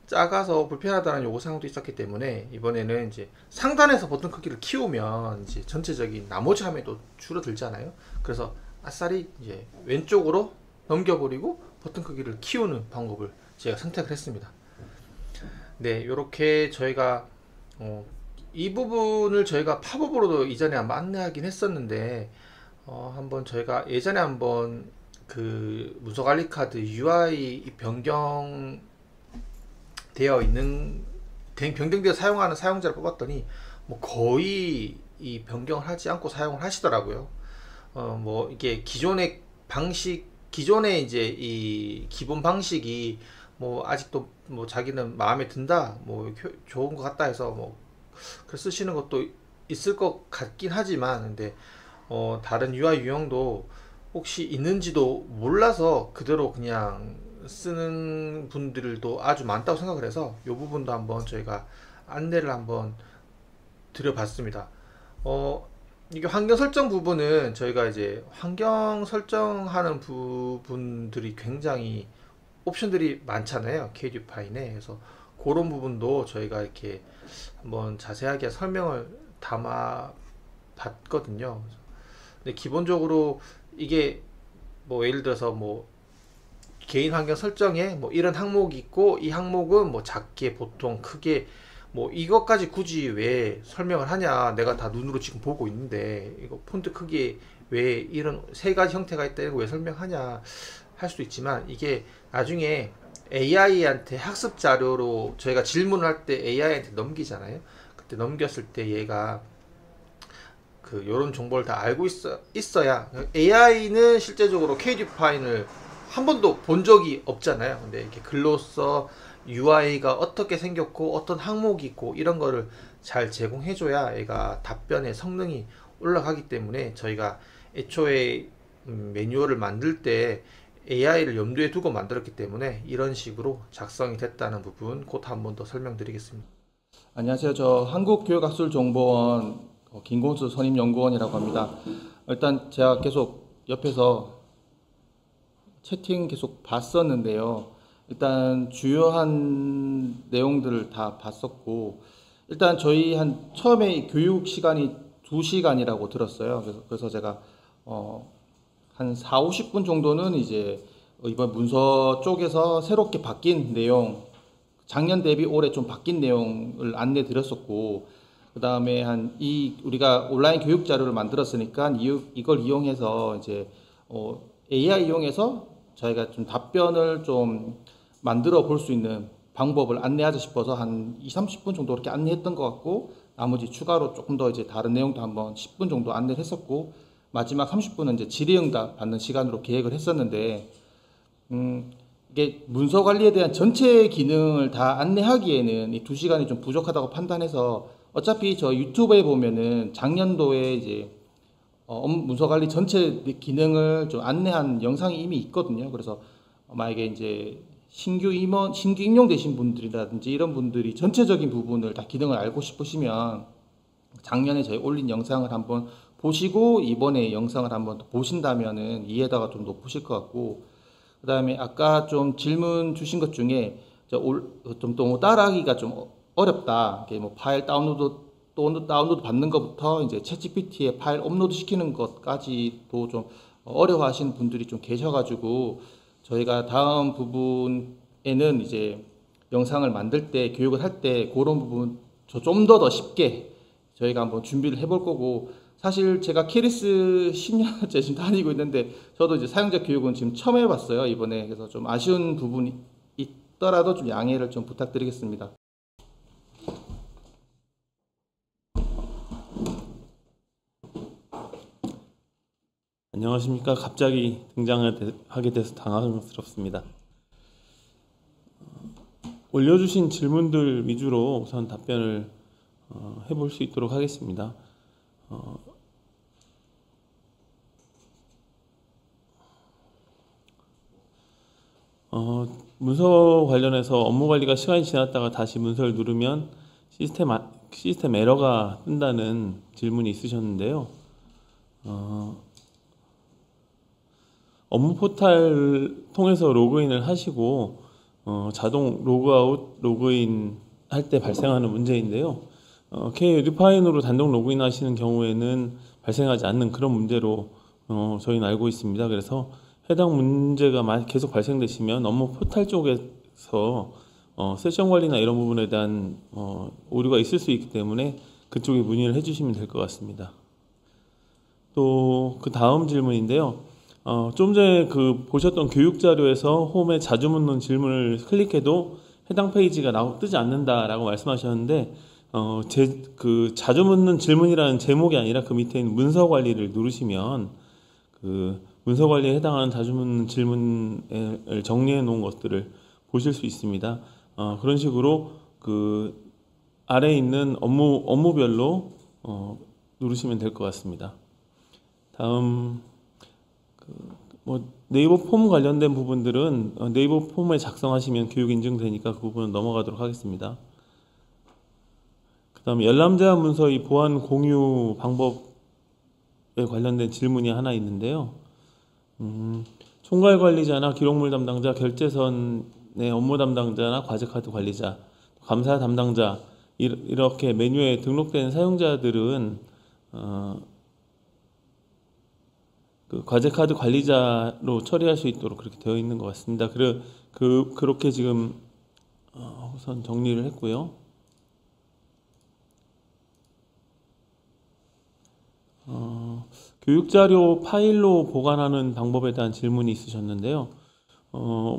작아서 불편하다는 요구사항도 있었기 때문에 이번에는 이제 상단에서 버튼 크기를 키우면 이제 전체적인 나머지 화면도 줄어들잖아요. 그래서 아싸리 이제 왼쪽으로 넘겨버리고 버튼 크기를 키우는 방법을 제가 선택을 했습니다. 네, 이렇게 저희가 이 부분을 저희가 팝업으로도 이전에 한번 안내하긴 했었는데, 한번 저희가 예전에 한번 그 문서관리카드 UI 변경되어 사용하는 사용자를 뽑았더니 거의 이 변경을 하지 않고 사용을 하시더라고요. 이게 기존의 이제 이 기본 방식이 아직도 자기는 마음에 든다, 좋은 것 같다 해서 글 쓰시는 것도 있을 것 같긴 하지만, 근데 다른 UI 유형도 혹시 있는지도 몰라서 그대로 그냥 쓰는 분들도 아주 많다고 생각을 해서 이 부분도 한번 저희가 안내를 한번 드려봤습니다. 이게 환경 설정 부분은 저희가 이제 환경 설정하는 부분들이 굉장히 옵션들이 많잖아요, KDFine. 그래서 그런 부분도 저희가 이렇게 한번 자세하게 설명을 담아 봤거든요. 근데 기본적으로 이게 뭐 예를 들어서 뭐 개인 환경 설정에 뭐 이런 항목이 있고 이 항목은 뭐 작게 보통 크게 뭐 이것까지 굳이 왜 설명을 하냐, 내가 다 눈으로 지금 보고 있는데 이거 폰트 크기 왜 이런 세 가지 형태가 있다 이거 왜 설명하냐 할 수도 있지만, 이게 나중에 AI한테 학습 자료로 저희가 질문을 할 때 AI한테 넘기잖아요. 그때 넘겼을 때 얘가 그 요런 정보를 다 알고 있어야, AI는 실제적으로 KDefine을 한 번도 본 적이 없잖아요. 근데 이렇게 글로써 UI가 어떻게 생겼고 어떤 항목이 있고 이런 거를 잘 제공해줘야 얘가 답변의 성능이 올라가기 때문에, 저희가 애초에 매뉴얼을 만들 때 AI를 염두에 두고 만들었기 때문에 이런 식으로 작성이 됐다는 부분 곧 한 번 더 설명드리겠습니다. 안녕하세요. 저 한국교육학술정보원 김공수 선임연구원이라고 합니다. 일단 제가 계속 옆에서 채팅 계속 봤었는데요. 일단 주요한 내용들을 다 봤었고, 일단 저희 처음에 교육 시간이 2시간이라고 들었어요. 그래서 제가 한 4, 50분 정도는 이제 이번 문서 쪽에서 새롭게 바뀐 내용, 작년 대비 올해 좀 바뀐 내용을 안내 드렸었고, 그 다음에 우리가 온라인 교육 자료를 만들었으니까 이걸 이용해서 이제 AI 이용해서 저희가 좀 답변을 좀 만들어 볼 수 있는 방법을 안내하자 싶어서 한 2, 30분 정도 이렇게 안내했던 것 같고, 나머지 추가로 조금 더 이제 다른 내용도 한번 10분 정도 안내를 했었고, 마지막 30분은 이제 질의응답 받는 시간으로 계획을 했었는데, 이게 문서 관리에 대한 전체 기능을 다 안내하기에는 이 2시간이 좀 부족하다고 판단해서, 어차피 저 유튜브에 보면은 작년도에 이제 문서 관리 전체 기능을 좀 안내한 영상이 이미 있거든요. 그래서 만약에 이제 신규 임용되신 분들이라든지 이런 분들이 전체적인 부분을 다 기능을 알고 싶으시면 작년에 저희 올린 영상을 한번 보시고 이번에 영상을 한번 보신다면은 이해도가 좀 높으실 것 같고, 그 다음에 아까 좀 질문 주신 것 중에 좀 너무 따라하기가 좀 어렵다. 뭐 파일 다운로드 받는 것부터 이제 챗GPT에 파일 업로드 시키는 것까지도 좀 어려워하시는 분들이 좀 계셔가지고, 저희가 다음 부분에는 이제 영상을 만들 때 교육을 할 때 그런 부분 좀 더 쉽게 저희가 한번 준비를 해볼 거고, 사실 제가 캐리스 10년째 지금 다니고 있는데 저도 이제 사용자 교육은 지금 처음 해봤어요, 이번에. 그래서 좀 아쉬운 부분이 있더라도 좀 양해를 좀 부탁드리겠습니다. 안녕하십니까. 갑자기 등장하게 돼서 당황스럽습니다. 올려주신 질문들 위주로 우선 답변을 해볼 수 있도록 하겠습니다. 문서 관련해서 업무 관리가 시간이 지났다가 다시 문서를 누르면 시스템 에러가 뜬다는 질문이 있으셨는데요. 업무 포탈 통해서 로그인을 하시고 자동 로그아웃, 로그인 할 때 발생하는 문제인데요. K-에듀파인으로 단독 로그인 하시는 경우에는 발생하지 않는 그런 문제로 저희는 알고 있습니다. 그래서 해당 문제가 계속 발생되시면 업무 포탈 쪽에서 세션 관리나 이런 부분에 대한 오류가 있을 수 있기 때문에 그쪽에 문의를 해주시면 될 것 같습니다. 또 그 다음 질문인데요. 좀 전에 보셨던 교육 자료에서 홈에 자주 묻는 질문을 클릭해도 해당 페이지가 뜨지 않는다라고 말씀하셨는데, 자주 묻는 질문이라는 제목이 아니라 그 밑에 있는 문서 관리를 누르시면 그 문서 관리에 해당하는 자주 묻는 질문을 정리해 놓은 것들을 보실 수 있습니다. 그런 식으로 그 아래에 있는 업무별로 누르시면 될 것 같습니다. 다음 네이버 폼 관련된 부분들은 네이버 폼에 작성하시면 교육 인증되니까 그 부분은 넘어가도록 하겠습니다. 그 다음에 열람 제한 문서의 보안 공유 방법에 관련된 질문이 하나 있는데요. 총괄 관리자나 기록물 담당자, 결제선의 업무 담당자나 과제카드 관리자 감사 담당자 이렇게 메뉴에 등록된 사용자들은 그 과제카드 관리자로 처리할 수 있도록 그렇게 되어 있는 것 같습니다. 그렇게 지금 우선 정리를 했고요. 교육자료 파일로 보관하는 방법에 대한 질문이 있으셨는데요.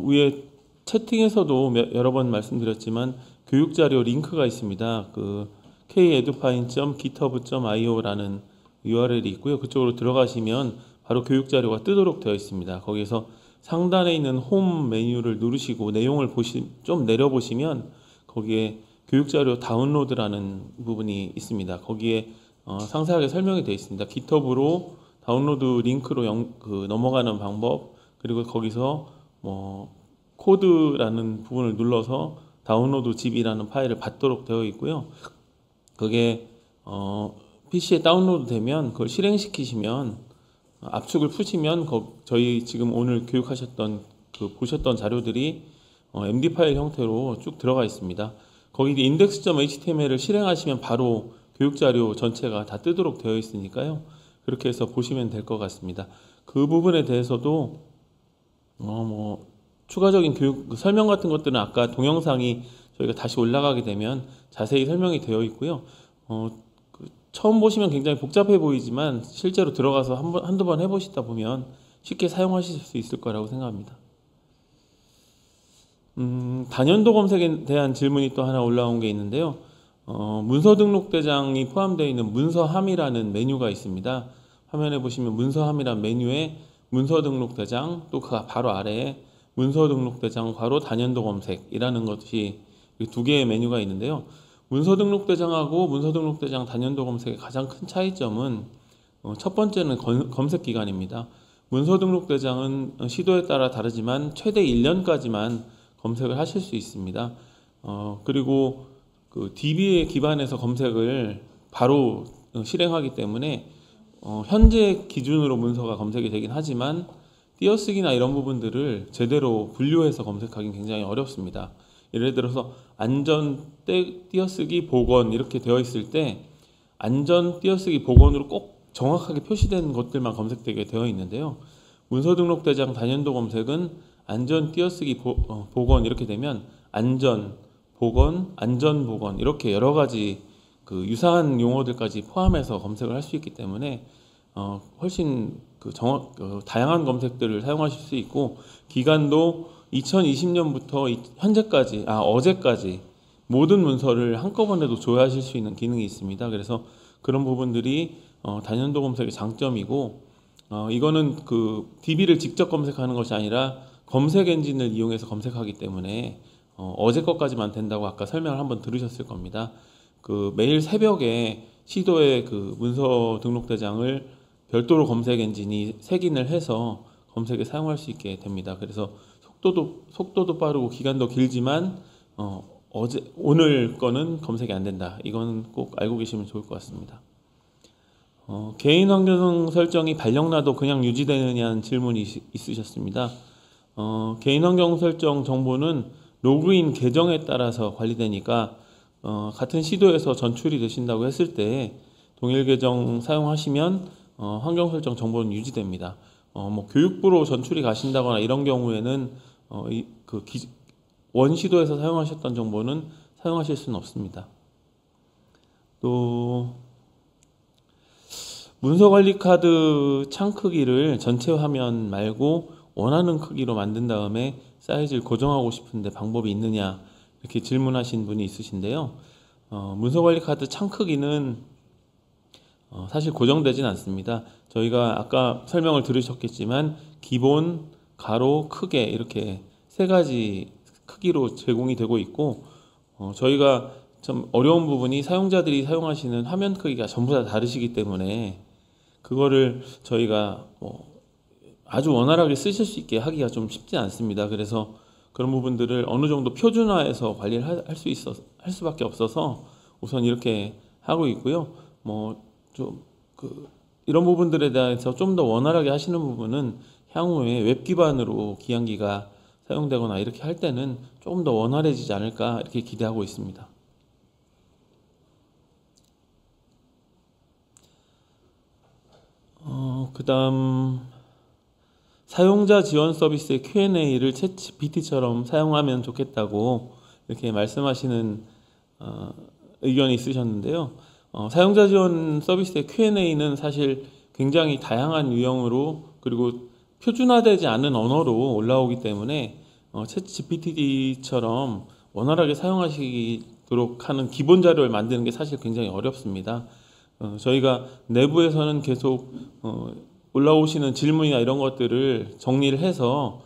위에 채팅에서도 여러 번 말씀드렸지만 교육자료 링크가 있습니다. 그 kedufine.github.io라는 URL이 있고요. 그쪽으로 들어가시면 바로 교육자료가 뜨도록 되어 있습니다. 거기서 상단에 있는 홈 메뉴를 누르시고 내용을 좀 내려보시면 거기에 교육자료 다운로드라는 부분이 있습니다. 거기에 상세하게 설명이 되어 있습니다. GitHub으로 다운로드 링크로 넘어가는 방법, 그리고 거기서 코드라는 부분을 눌러서 다운로드 zip이라는 파일을 받도록 되어 있고요. 그게 PC에 다운로드 되면 그걸 실행시키시면 압축을 푸시면 저희 지금 오늘 교육하셨던 보셨던 자료들이 MD 파일 형태로 쭉 들어가 있습니다. 거기 index.html을 실행하시면 바로 교육자료 전체가 다 뜨도록 되어 있으니까요. 그렇게 해서 보시면 될 것 같습니다. 그 부분에 대해서도 추가적인 교육 설명 같은 것들은 아까 동영상이 저희가 다시 올라가게 되면 자세히 설명이 되어 있고요. 처음 보시면 굉장히 복잡해 보이지만 실제로 들어가서 한두 번 해보시다 보면 쉽게 사용하실 수 있을 거라고 생각합니다. 단연도 검색에 대한 질문이 또 하나 올라온 게 있는데요. 문서 등록 대장이 포함되어 있는 문서함이라는 메뉴가 있습니다. 화면에 보시면 문서함이란 메뉴에 문서 등록 대장, 또 그 바로 아래에 문서 등록 대장 괄호 단연도 검색이라는 것이 두 개의 메뉴가 있는데요. 문서 등록 대장하고 문서 등록 대장 단연도 검색의 가장 큰 차이점은 첫 번째는 검색 기간입니다. 문서 등록 대장은 시도에 따라 다르지만 최대 1년까지만 검색을 하실 수 있습니다. 그리고 그 DB에 기반해서 검색을 바로 실행하기 때문에 현재 기준으로 문서가 검색이 되긴 하지만 띄어쓰기나 이런 부분들을 제대로 분류해서 검색하기는 굉장히 어렵습니다. 예를 들어서 안전 띄어쓰기 복원 이렇게 되어 있을 때 안전 띄어쓰기 복원으로 꼭 정확하게 표시된 것들만 검색되게 되어 있는데요. 문서 등록 대장 단연도 검색은 안전 띄어쓰기 복원 이렇게 되면 안전 복원, 안전 복원 이렇게 여러 가지 그 유사한 용어들까지 포함해서 검색을 할 수 있기 때문에 훨씬 다양한 검색들을 사용하실 수 있고 기간도 2020년부터 현재까지 어제까지 모든 문서를 한꺼번에도 조회하실 수 있는 기능이 있습니다. 그래서 그런 부분들이 단연도 검색의 장점이고 이거는 그 DB를 직접 검색하는 것이 아니라 검색 엔진을 이용해서 검색하기 때문에 어제 것까지만 된다고 아까 설명을 한번 들으셨을 겁니다. 그 매일 새벽에 시도의 그 문서 등록 대장을 별도로 검색 엔진이 색인을 해서 검색에 사용할 수 있게 됩니다. 그래서 속도도 빠르고 기간도 길지만 오늘 거는 검색이 안 된다. 이건 꼭 알고 계시면 좋을 것 같습니다. 개인 환경 설정이 발령나도 그냥 유지되느냐는 질문이 있으셨습니다. 개인 환경 설정 정보는 로그인 계정에 따라서 관리되니까 같은 시도에서 전출이 되신다고 했을 때 동일 계정 사용하시면 환경 설정 정보는 유지됩니다. 교육부로 전출이 가신다거나 이런 경우에는 원 시도에서 사용하셨던 정보는 사용하실 수는 없습니다. 또 문서관리 카드 창 크기를 전체 화면 말고 원하는 크기로 만든 다음에 사이즈를 고정하고 싶은데 방법이 있느냐 이렇게 질문하신 분이 있으신데요. 문서관리 카드 창 크기는 사실 고정되진 않습니다. 저희가 아까 설명을 들으셨겠지만 기본, 가로, 크게 이렇게 세 가지 크기로 제공이 되고 있고 저희가 좀 어려운 부분이 사용자들이 사용하시는 화면 크기가 전부 다 다르시기 때문에 그거를 저희가 아주 원활하게 쓰실 수 있게 하기가 좀 쉽지 않습니다. 그래서 그런 부분들을 어느 정도 표준화해서 관리를 할 수밖에 없어서 우선 이렇게 하고 있고요. 이런 부분들에 대해서 좀 더 원활하게 하시는 부분은 향후에 웹 기반으로 기한기가 사용되거나 이렇게 할 때는 조금 더 원활해지지 않을까 이렇게 기대하고 있습니다. 그다음 사용자 지원 서비스의 Q&A를 챗GPT처럼 사용하면 좋겠다고 이렇게 말씀하시는 의견이 있으셨는데요. 사용자 지원 서비스의 Q&A는 사실 굉장히 다양한 유형으로 그리고 표준화되지 않은 언어로 올라오기 때문에 챗GPT처럼 원활하게 사용하시도록 하는 기본 자료를 만드는 게 사실 굉장히 어렵습니다. 저희가 내부에서는 계속 올라오시는 질문이나 이런 것들을 정리를 해서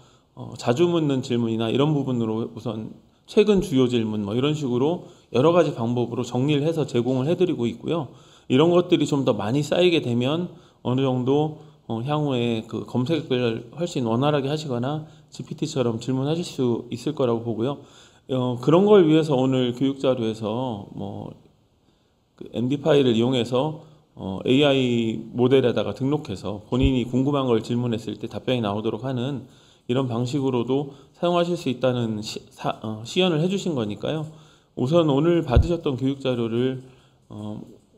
자주 묻는 질문이나 이런 부분으로 우선 최근 주요 질문 뭐 이런 식으로 여러 가지 방법으로 정리를 해서 제공을 해드리고 있고요. 이런 것들이 좀 더 많이 쌓이게 되면 어느 정도 향후에 그 검색을 훨씬 원활하게 하시거나 GPT처럼 질문하실 수 있을 거라고 보고요. 그런 걸 위해서 오늘 교육 자료에서 그 MD 파일을 이용해서 AI 모델에다가 등록해서 본인이 궁금한 걸 질문했을 때 답변이 나오도록 하는 이런 방식으로도 사용하실 수 있다는 시연을 해주신 거니까요. 우선 오늘 받으셨던 교육 자료를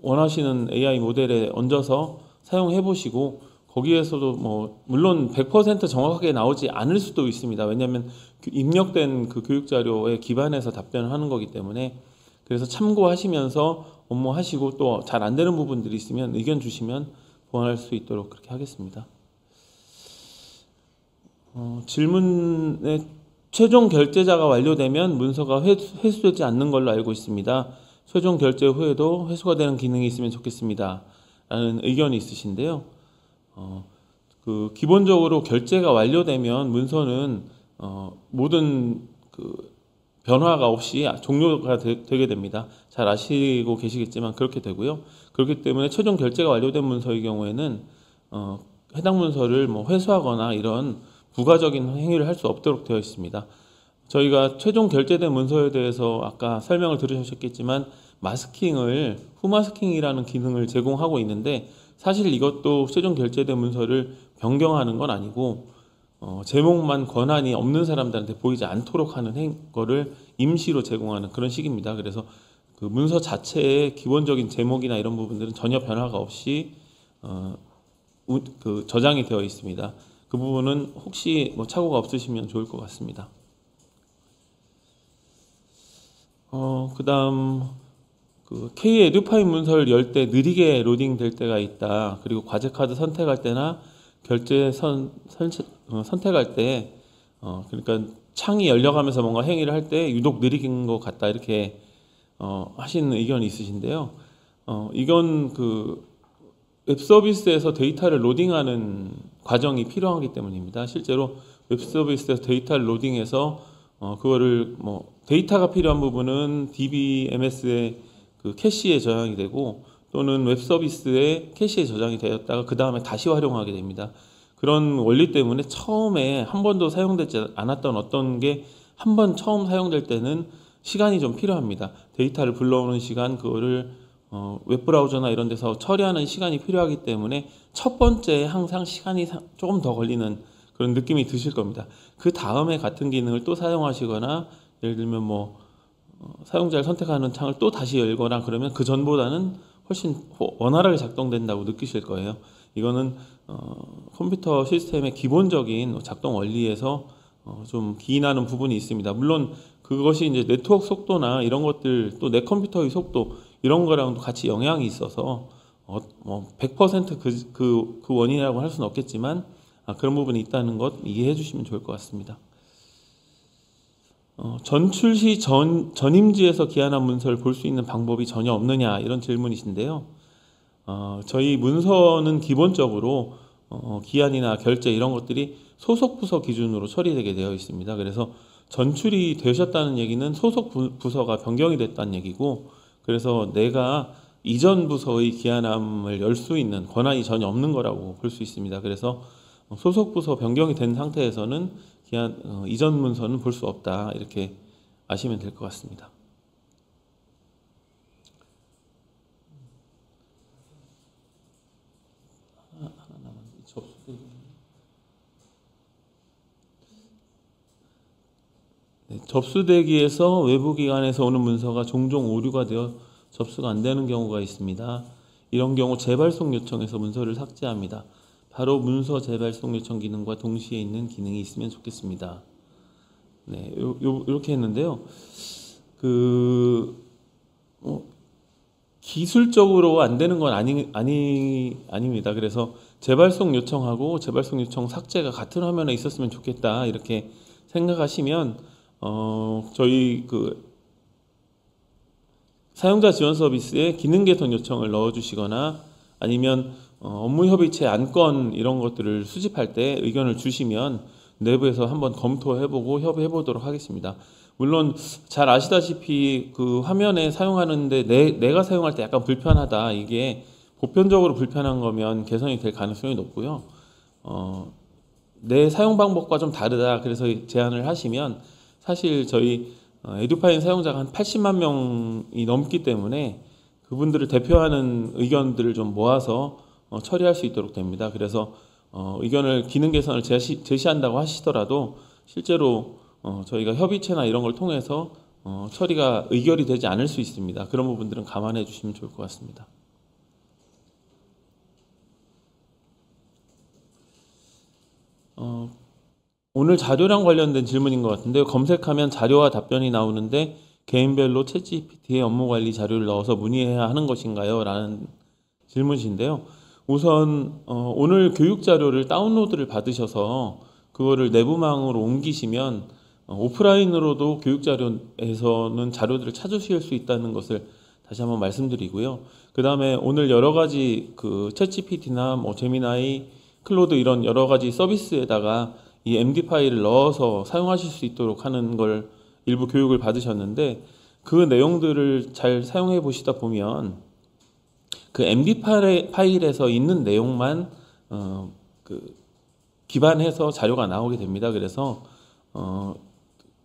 원하시는 AI 모델에 얹어서 사용해 보시고 거기에서도 물론 100% 정확하게 나오지 않을 수도 있습니다. 왜냐하면 입력된 그 교육 자료에 기반해서 답변을 하는 거기 때문에 그래서 참고하시면서 업무하시고 또 잘 안 되는 부분들이 있으면 의견 주시면 보완할 수 있도록 그렇게 하겠습니다. 질문에 최종 결제자가 완료되면 문서가 회수되지 않는 걸로 알고 있습니다. 최종 결제 후에도 회수가 되는 기능이 있으면 좋겠습니다. 라는 의견이 있으신데요. 기본적으로 결제가 완료되면 문서는 모든 변화가 없이 종료가 되게 됩니다. 잘 아시고 계시겠지만 그렇게 되고요. 그렇기 때문에 최종 결제가 완료된 문서의 경우에는 해당 문서를 회수하거나 이런 부가적인 행위를 할 수 없도록 되어 있습니다. 저희가 최종 결제된 문서에 대해서 아까 설명을 들으셨겠지만 마스킹을 후마스킹이라는 기능을 제공하고 있는데 사실 이것도 최종 결제된 문서를 변경하는 건 아니고 제목만 권한이 없는 사람들한테 보이지 않도록 하는 거를 임시로 제공하는 그런 식입니다. 그래서 그 문서 자체의 기본적인 제목이나 이런 부분들은 전혀 변화가 없이 저장이 되어 있습니다. 그 부분은 혹시 착오가 없으시면 좋을 것 같습니다. 그다음 K 에듀파인 문서를 열 때 느리게 로딩될 때가 있다. 그리고 과제 카드 선택할 때나 결제 선택할 때 그러니까 창이 열려가면서 뭔가 행위를 할 때 유독 느린 것 같다 이렇게 하시는 의견이 있으신데요. 이건 웹 서비스에서 데이터를 로딩하는 과정이 필요하기 때문입니다. 실제로 웹 서비스에서 데이터를 로딩해서 그거를 데이터가 필요한 부분은 DBMS의 캐시에 저장이 되고 또는 웹 서비스의 캐시에 저장이 되었다가 그 다음에 다시 활용하게 됩니다. 그런 원리 때문에 처음에 한 번도 사용되지 않았던 어떤 게 한 번 처음 사용될 때는 시간이 좀 필요합니다. 데이터를 불러오는 시간, 그거를 웹브라우저나 이런 데서 처리하는 시간이 필요하기 때문에 첫 번째 항상 시간이 조금 더 걸리는 그런 느낌이 드실 겁니다. 그 다음에 같은 기능을 또 사용하시거나 예를 들면 사용자를 선택하는 창을 또 다시 열거나 그러면 그 전보다는 훨씬 원활하게 작동된다고 느끼실 거예요. 이거는 컴퓨터 시스템의 기본적인 작동 원리에서 좀 기인하는 부분이 있습니다. 물론 그것이 이제 네트워크 속도나 이런 것들 또 내 컴퓨터의 속도 이런 거랑도 같이 영향이 있어서 100% 그 원인이라고 할 수는 없겠지만 그런 부분이 있다는 것 이해해 주시면 좋을 것 같습니다. 전출시 전임지에서 기한한 문서를 볼 수 있는 방법이 전혀 없느냐 이런 질문이신데요. 저희 문서는 기본적으로 기한이나 결제 이런 것들이 소속 부서 기준으로 처리되게 되어 있습니다. 그래서 전출이 되셨다는 얘기는 소속 부서가 변경이 됐다는 얘기고 그래서 내가 이전 부서의 기한함을 열 수 있는 권한이 전혀 없는 거라고 볼 수 있습니다. 그래서 소속 부서 변경이 된 상태에서는 이전 문서는 볼 수 없다 이렇게 아시면 될 것 같습니다. 접수대기에서 외부 기관에서 오는 문서가 종종 오류가 되어 접수가 안 되는 경우가 있습니다. 이런 경우 재발송 요청에서 문서를 삭제합니다. 바로 문서 재발송 요청 기능과 동시에 있는 기능이 있으면 좋겠습니다. 네, 이렇게 했는데요. 기술적으로 안 되는 건 아닙니다. 그래서 재발송 요청하고 재발송 요청 삭제가 같은 화면에 있었으면 좋겠다 이렇게 생각하시면 저희 사용자 지원 서비스에 기능 개선 요청을 넣어주시거나 아니면 업무 협의체 안건 이런 것들을 수집할 때 의견을 주시면 내부에서 한번 검토해보고 협의해보도록 하겠습니다. 물론 잘 아시다시피 그 화면에 사용하는데 내가 사용할 때 약간 불편하다, 이게 보편적으로 불편한 거면 개선이 될 가능성이 높고요. 내 사용 방법과 좀 다르다 그래서 제안을 하시면 사실 저희 에듀파인 사용자가 한 80만 명이 넘기 때문에 그분들을 대표하는 의견들을 좀 모아서 처리할 수 있도록 됩니다. 그래서 의견을 기능 개선을 제시한다고 하시더라도 실제로 저희가 협의체나 이런 걸 통해서 처리가 의결이 되지 않을 수 있습니다. 그런 부분들은 감안해 주시면 좋을 것 같습니다. 오늘 자료랑 관련된 질문인 것 같은데요. 검색하면 자료와 답변이 나오는데 개인별로 챗GPT의 업무관리 자료를 넣어서 문의해야 하는 것인가요? 라는 질문이신데요. 우선 오늘 교육 자료를 다운로드를 받으셔서 그거를 내부망으로 옮기시면 오프라인으로도 교육 자료에서는 자료들을 찾으실 수 있다는 것을 다시 한번 말씀드리고요. 그 다음에 오늘 여러 가지 챗GPT나 제미나이, 클로드 이런 여러 가지 서비스에다가 이 MD 파일을 넣어서 사용하실 수 있도록 하는 걸 일부 교육을 받으셨는데 그 내용들을 잘 사용해 보시다 보면 그 MD 파일에서 있는 내용만 기반해서 자료가 나오게 됩니다. 그래서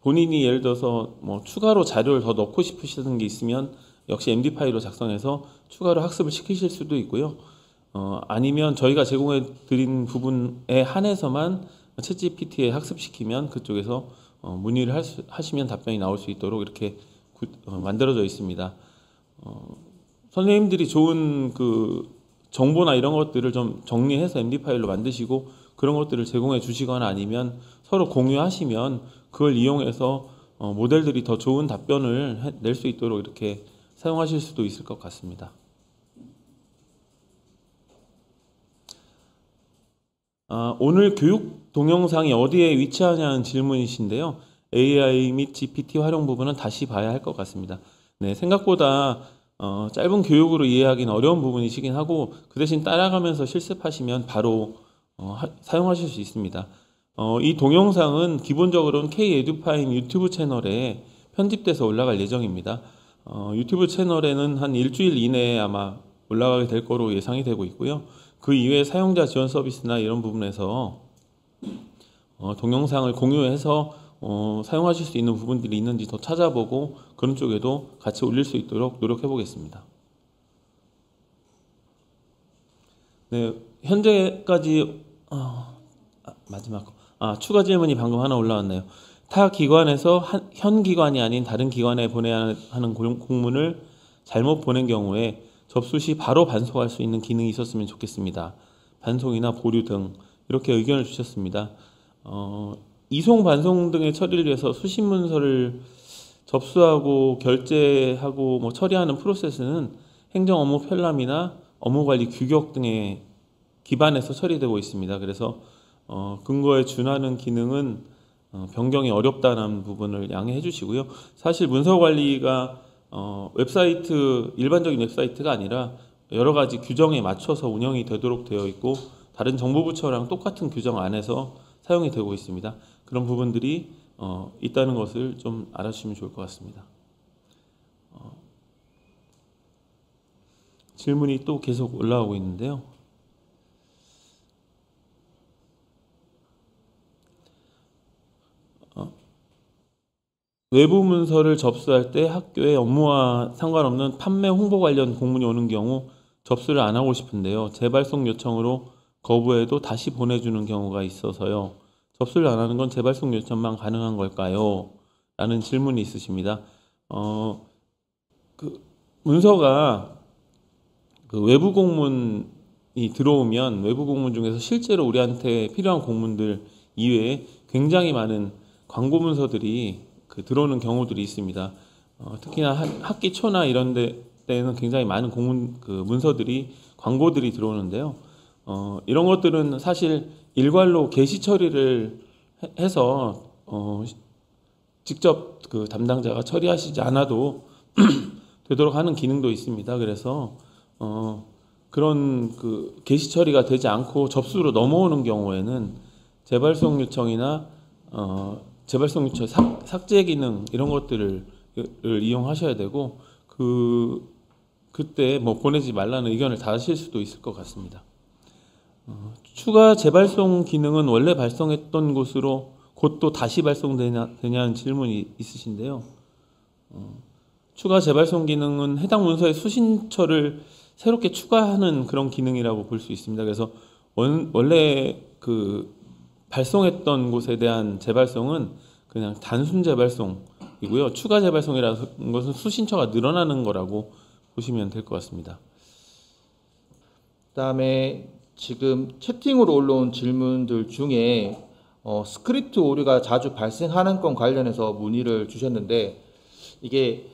본인이 예를 들어서 추가로 자료를 더 넣고 싶으시는 게 있으면 역시 MD 파일로 작성해서 추가로 학습을 시키실 수도 있고요. 아니면 저희가 제공해 드린 부분에 한해서만 챗GPT에 학습시키면 그쪽에서 문의를 하시면 답변이 나올 수 있도록 이렇게 만들어져 있습니다. 선생님들이 좋은 정보나 이런 것들을 좀 정리해서 MD 파일로 만드시고 그런 것들을 제공해 주시거나 아니면 서로 공유하시면 그걸 이용해서 모델들이 더 좋은 답변을 낼 수 있도록 이렇게 사용하실 수도 있을 것 같습니다. 오늘 교육 동영상이 어디에 위치하냐는 질문이신데요. AI 및 GPT 활용 부분은 다시 봐야 할 것 같습니다. 네, 생각보다 짧은 교육으로 이해하기는 어려운 부분이시긴 하고 그 대신 따라가면서 실습하시면 바로 사용하실 수 있습니다. 이 동영상은 기본적으로는 K-에듀파인 유튜브 채널에 편집돼서 올라갈 예정입니다. 유튜브 채널에는 한 일주일 이내에 아마 올라가게 될 거로 예상이 되고 있고요. 그 이외에 사용자 지원 서비스나 이런 부분에서 동영상을 공유해서 사용하실 수 있는 부분들이 있는지 더 찾아보고 그런 쪽에도 같이 올릴 수 있도록 노력해 보겠습니다. 네, 현재까지 마지막 추가 질문이 방금 하나 올라왔네요. 타 기관에서 현 기관이 아닌 다른 기관에 보내야 하는 공문을 잘못 보낸 경우에 접수 시 바로 반송할 수 있는 기능이 있었으면 좋겠습니다. 반송이나 보류 등 이렇게 의견을 주셨습니다. 이송, 반송 등의 처리를 위해서 수신 문서를 접수하고 결제하고 처리하는 프로세스는 행정 업무 편람이나 업무관리 규격 등에 기반해서 처리되고 있습니다. 그래서 근거에 준하는 기능은 변경이 어렵다는 부분을 양해해 주시고요. 사실 문서관리가 웹사이트, 일반적인 웹사이트가 아니라 여러 가지 규정에 맞춰서 운영이 되도록 되어 있고 다른 정보부처랑 똑같은 규정 안에서 사용이 되고 있습니다. 그런 부분들이 있다는 것을 좀 알아주시면 좋을 것 같습니다. 질문이 또 계속 올라오고 있는데요. 외부 문서를 접수할 때 학교의 업무와 상관없는 판매 홍보 관련 공문이 오는 경우 접수를 안 하고 싶은데요. 재발송 요청으로 거부해도 다시 보내주는 경우가 있어서요. 접수를 안 하는 건 재발송 요청만 가능한 걸까요? 라는 질문이 있으십니다. 문서가 외부 공문이 들어오면 외부 공문 중에서 실제로 우리한테 필요한 공문들 이외에 굉장히 많은 광고 문서들이 들어오는 경우들이 있습니다. 특히나 학기 초나 이런 때는 굉장히 많은 문서들이 광고들이 들어오는데요. 이런 것들은 사실 일괄로 게시 처리를 해서 직접 담당자가 처리하시지 않아도 되도록 하는 기능도 있습니다. 그래서 그런 게시 처리가 되지 않고 접수로 넘어오는 경우에는 재발송 요청이나 재발송 요청 삭제 기능 이런 것들을 이용하셔야 되고 그때 보내지 말라는 의견을 다하실 수도 있을 것 같습니다. 추가 재발송 기능은 원래 발송했던 곳으로 곧 또 다시 발송되냐는 질문이 있으신데요. 추가 재발송 기능은 해당 문서의 수신처를 새롭게 추가하는 그런 기능이라고 볼 수 있습니다. 그래서 원래 발송했던 곳에 대한 재발송은 그냥 단순 재발송이고요. 추가 재발송이라는 것은 수신처가 늘어나는 거라고 보시면 될 것 같습니다. 그다음에 지금 채팅으로 올라온 질문들 중에 스크립트 오류가 자주 발생하는 건 관련해서 문의를 주셨는데 이게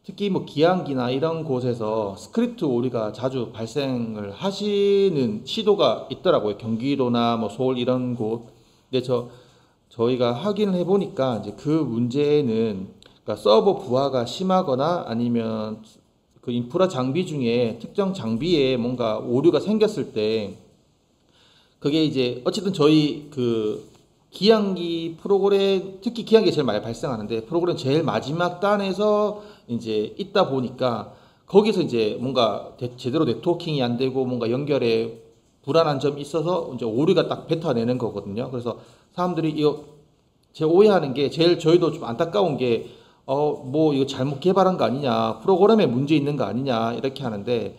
특히 기항기나 이런 곳에서 스크립트 오류가 자주 발생을 하시는 시도가 있더라고요. 경기도나 서울 이런 곳. 근데 저희가 확인을 해보니까 이제 그 문제는 그러니까 서버 부하가 심하거나 아니면 인프라 장비 중에 특정 장비에 뭔가 오류가 생겼을 때 그게 이제 어쨌든 저희 기항기 프로그램, 특히 기항기가 제일 많이 발생하는데 프로그램 제일 마지막 단에서 이제 있다 보니까 거기서 이제 뭔가 제대로 네트워킹이 안 되고 뭔가 연결에 불안한 점이 있어서 이제 오류가 딱 뱉어내는 거거든요. 그래서 사람들이 제 오해하는 게 저희도 좀 안타까운 게 이거 잘못 개발한 거 아니냐, 프로그램에 문제 있는 거 아니냐 이렇게 하는데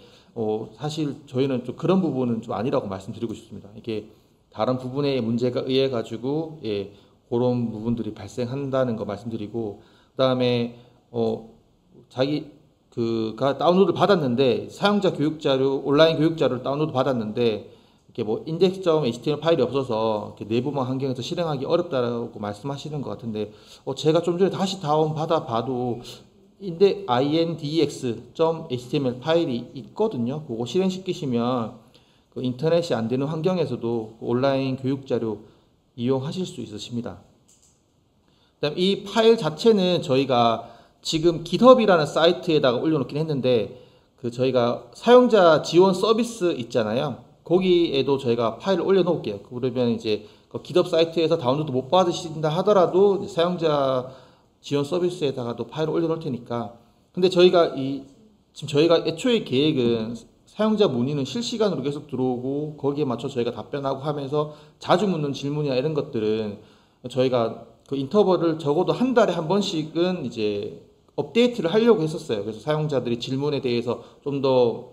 사실 저희는 좀 그런 부분은 좀 아니라고 말씀드리고 싶습니다. 이게 다른 부분에 문제가 의해 가지고 그런 부분들이 발생한다는 거 말씀드리고, 그다음에 자기가 다운로드 받았는데 사용자 교육 자료, 온라인 교육 자료를 다운로드 받았는데 이렇게 index.html 파일이 없어서 내부망 환경에서 실행하기 어렵다고 말씀하시는 것 같은데 제가 좀 전에 다시 다운 받아 봐도 index.html 파일이 있거든요. 그거 실행시키시면 인터넷이 안 되는 환경에서도 온라인 교육 자료 이용하실 수 있으십니다. 그다음 이 파일 자체는 저희가 지금 GitHub이라는 사이트에다가 올려놓긴 했는데 저희가 사용자 지원 서비스 있잖아요. 거기에도 저희가 파일을 올려놓을게요. 그러면 이제 GitHub 사이트에서 다운로드 못 받으신다 하더라도 사용자 지원 서비스에다가도 파일을 올려놓을 테니까. 근데 지금 저희가 애초에 계획은 사용자 문의는 실시간으로 계속 들어오고 거기에 맞춰 저희가 답변하고 하면서 자주 묻는 질문이나 이런 것들은 저희가 인터벌을 적어도 한 달에 한 번씩은 이제 업데이트를 하려고 했었어요. 그래서 사용자들이 질문에 대해서 좀 더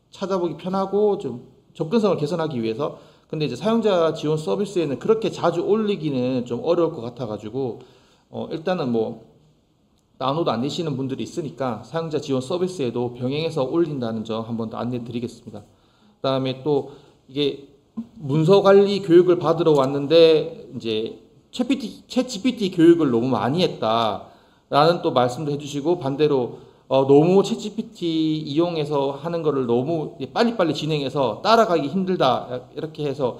찾아보기 편하고 좀 접근성을 개선하기 위해서. 근데 이제 사용자 지원 서비스에는 그렇게 자주 올리기는 좀 어려울 것 같아가지고 일단은 다운로드 안 되시는 분들이 있으니까 사용자 지원 서비스에도 병행해서 올린다는 점 한번 더 안내 드리겠습니다. 그 다음에 또 이게 문서 관리 교육을 받으러 왔는데 이제 챗GPT 교육을 너무 많이 했다라는 또 말씀도 해주시고, 반대로 너무 챗GPT 이용해서 하는 거를 너무 빨리빨리 진행해서 따라가기 힘들다 이렇게 해서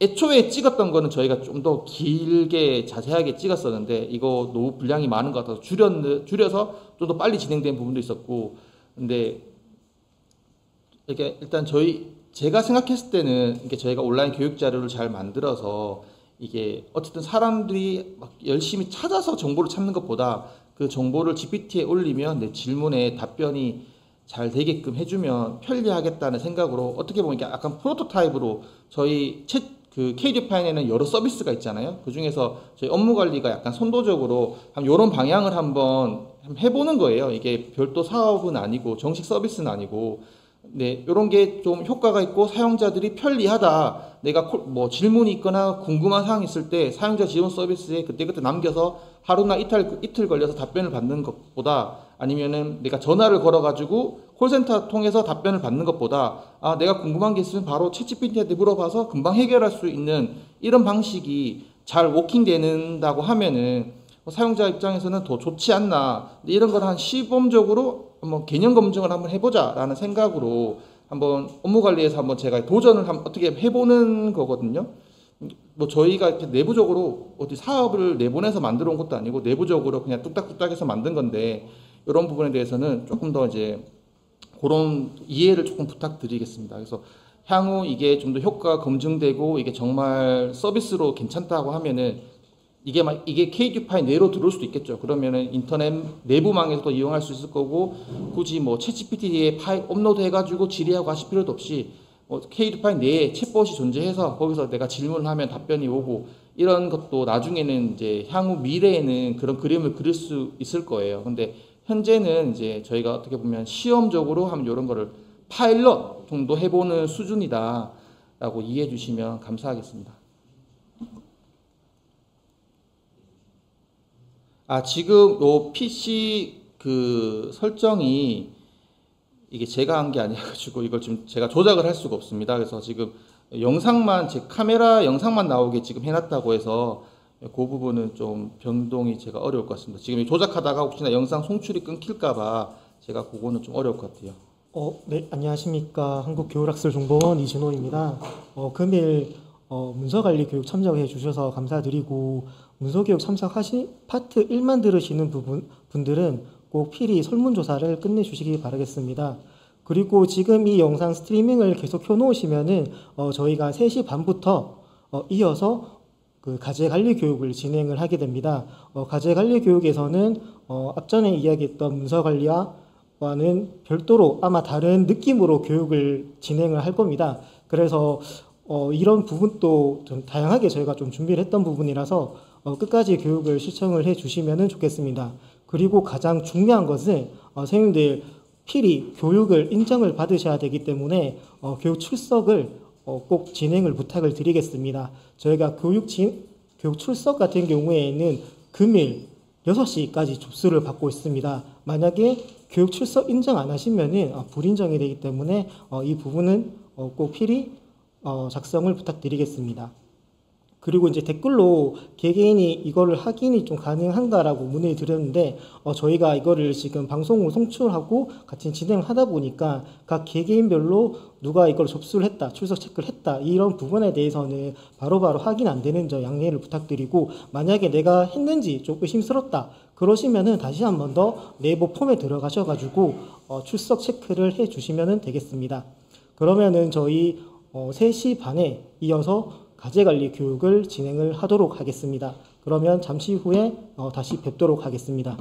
애초에 찍었던 거는 저희가 좀 더 길게 자세하게 찍었었는데 이거 너무 분량이 많은 것 같아서 줄여서 좀 더 빨리 진행된 부분도 있었고. 근데 이게 일단 제가 생각했을 때는 이게 저희가 온라인 교육 자료를 잘 만들어서 이게 어쨌든 사람들이 막 열심히 찾아서 정보를 찾는 것보다 그 정보를 GPT에 올리면 내 질문에 답변이 잘 되게끔 해주면 편리하겠다는 생각으로, 어떻게 보면 약간 프로토타입으로 저희 KDF에는 여러 서비스가 있잖아요. 그 중에서 저희 업무 관리가 약간 선도적으로 이런 방향을 한번 해보는 거예요. 이게 별도 사업은 아니고 정식 서비스는 아니고. 네, 이런 게 좀 효과가 있고 사용자들이 편리하다. 내가 뭐 질문이 있거나 궁금한 사항이 있을 때 사용자 지원 서비스에 그때그때 남겨서 하루나 이틀 걸려서 답변을 받는 것보다, 아니면은 내가 전화를 걸어가지고 콜센터 통해서 답변을 받는 것보다, 내가 궁금한 게 있으면 바로 챗GPT한테 물어봐서 금방 해결할 수 있는 이런 방식이 잘 워킹되는다고 하면은 사용자 입장에서는 더 좋지 않나. 이런 걸 한 시범적으로 한번 개념 검증을 한번 해보자라는 생각으로 한번 업무 관리에서 한번 제가 도전을 어떻게 해보는 거거든요. 뭐 저희가 이렇게 내부적으로 어디 사업을 내보내서 만들어 온 것도 아니고 내부적으로 그냥 뚝딱뚝딱해서 만든 건데, 이런 부분에 대해서는 조금 더 이제 그런 이해를 조금 부탁드리겠습니다. 그래서 향후 이게 좀 더 효과가 검증되고 이게 정말 서비스로 괜찮다고 하면은 이게 KD파이 내로 들어올 수도 있겠죠. 그러면은 인터넷 내부망에서도 이용할 수 있을 거고, 굳이 뭐 챗GPT에 파일 업로드 해가지고 질의하고 하실 필요도 없이 KD파이 내에 챗봇이 존재해서 거기서 내가 질문을 하면 답변이 오고, 이런 것도 나중에는 이제 향후 미래에는 그런 그림을 그릴 수 있을 거예요. 근데 현재는 이제 저희가 어떻게 보면 시험적으로 하면 이런 거를 파일럿 정도 해보는 수준이다라고 이해해 주시면 감사하겠습니다. 지금 요 PC 그 설정이 이게 제가 한 게 아니어가지고 이걸 지금 제가 조작을 할 수가 없습니다. 그래서 지금 영상만, 제 카메라 영상만 나오게 지금 해놨다고 해서 그 부분은 좀 변동이 제가 어려울 것 같습니다. 지금 조작하다가 혹시나 영상 송출이 끊길까봐 제가 그거는 좀 어려울 것 같아요. 네, 안녕하십니까. 한국교육학술정보원 이진호입니다. 금일 문서관리 교육 참석해 주셔서 감사드리고, 문서교육 참석하신 파트 1만 들으시는 분들은 꼭 필히 설문조사를 끝내주시기 바라겠습니다. 그리고 지금 이 영상 스트리밍을 계속 켜놓으시면은 저희가 3시 반부터 이어서 그 가제관리 교육을 진행을 하게 됩니다. 가제관리 교육에서는 앞전에 이야기했던 문서관리와는 별도로 아마 다른 느낌으로 교육을 진행을 할 겁니다. 그래서 이런 부분도 좀 다양하게 저희가 좀 준비를 했던 부분이라서 끝까지 교육을 시청을 해 주시면 좋겠습니다. 그리고 가장 중요한 것은 선생님들 필히 교육을 인정을 받으셔야 되기 때문에 교육 출석을 꼭 진행을 부탁을 드리겠습니다. 저희가 교육 출석 같은 경우에는 금일 6시까지 접수를 받고 있습니다. 만약에 교육 출석 인정 안 하시면은 불인정이 되기 때문에 이 부분은 꼭 필히 작성을 부탁드리겠습니다. 그리고 이제 댓글로 개개인이 이거를 확인이 좀 가능한가라고 문의를 드렸는데, 저희가 이거를 지금 방송으로 송출하고 같이 진행하다 보니까 각 개개인별로 누가 이걸 접수를 했다, 출석 체크를 했다, 이런 부분에 대해서는 바로바로 확인 안 되는 점 양해를 부탁드리고, 만약에 내가 했는지 좀 의심스럽다 그러시면은 다시 한 번 더 네이버 폼에 들어가셔가지고 출석 체크를 해 주시면 되겠습니다. 그러면은 저희 3시 반에 이어서 가제관리 교육을 진행을 하도록 하겠습니다. 그러면 잠시 후에 다시 뵙도록 하겠습니다.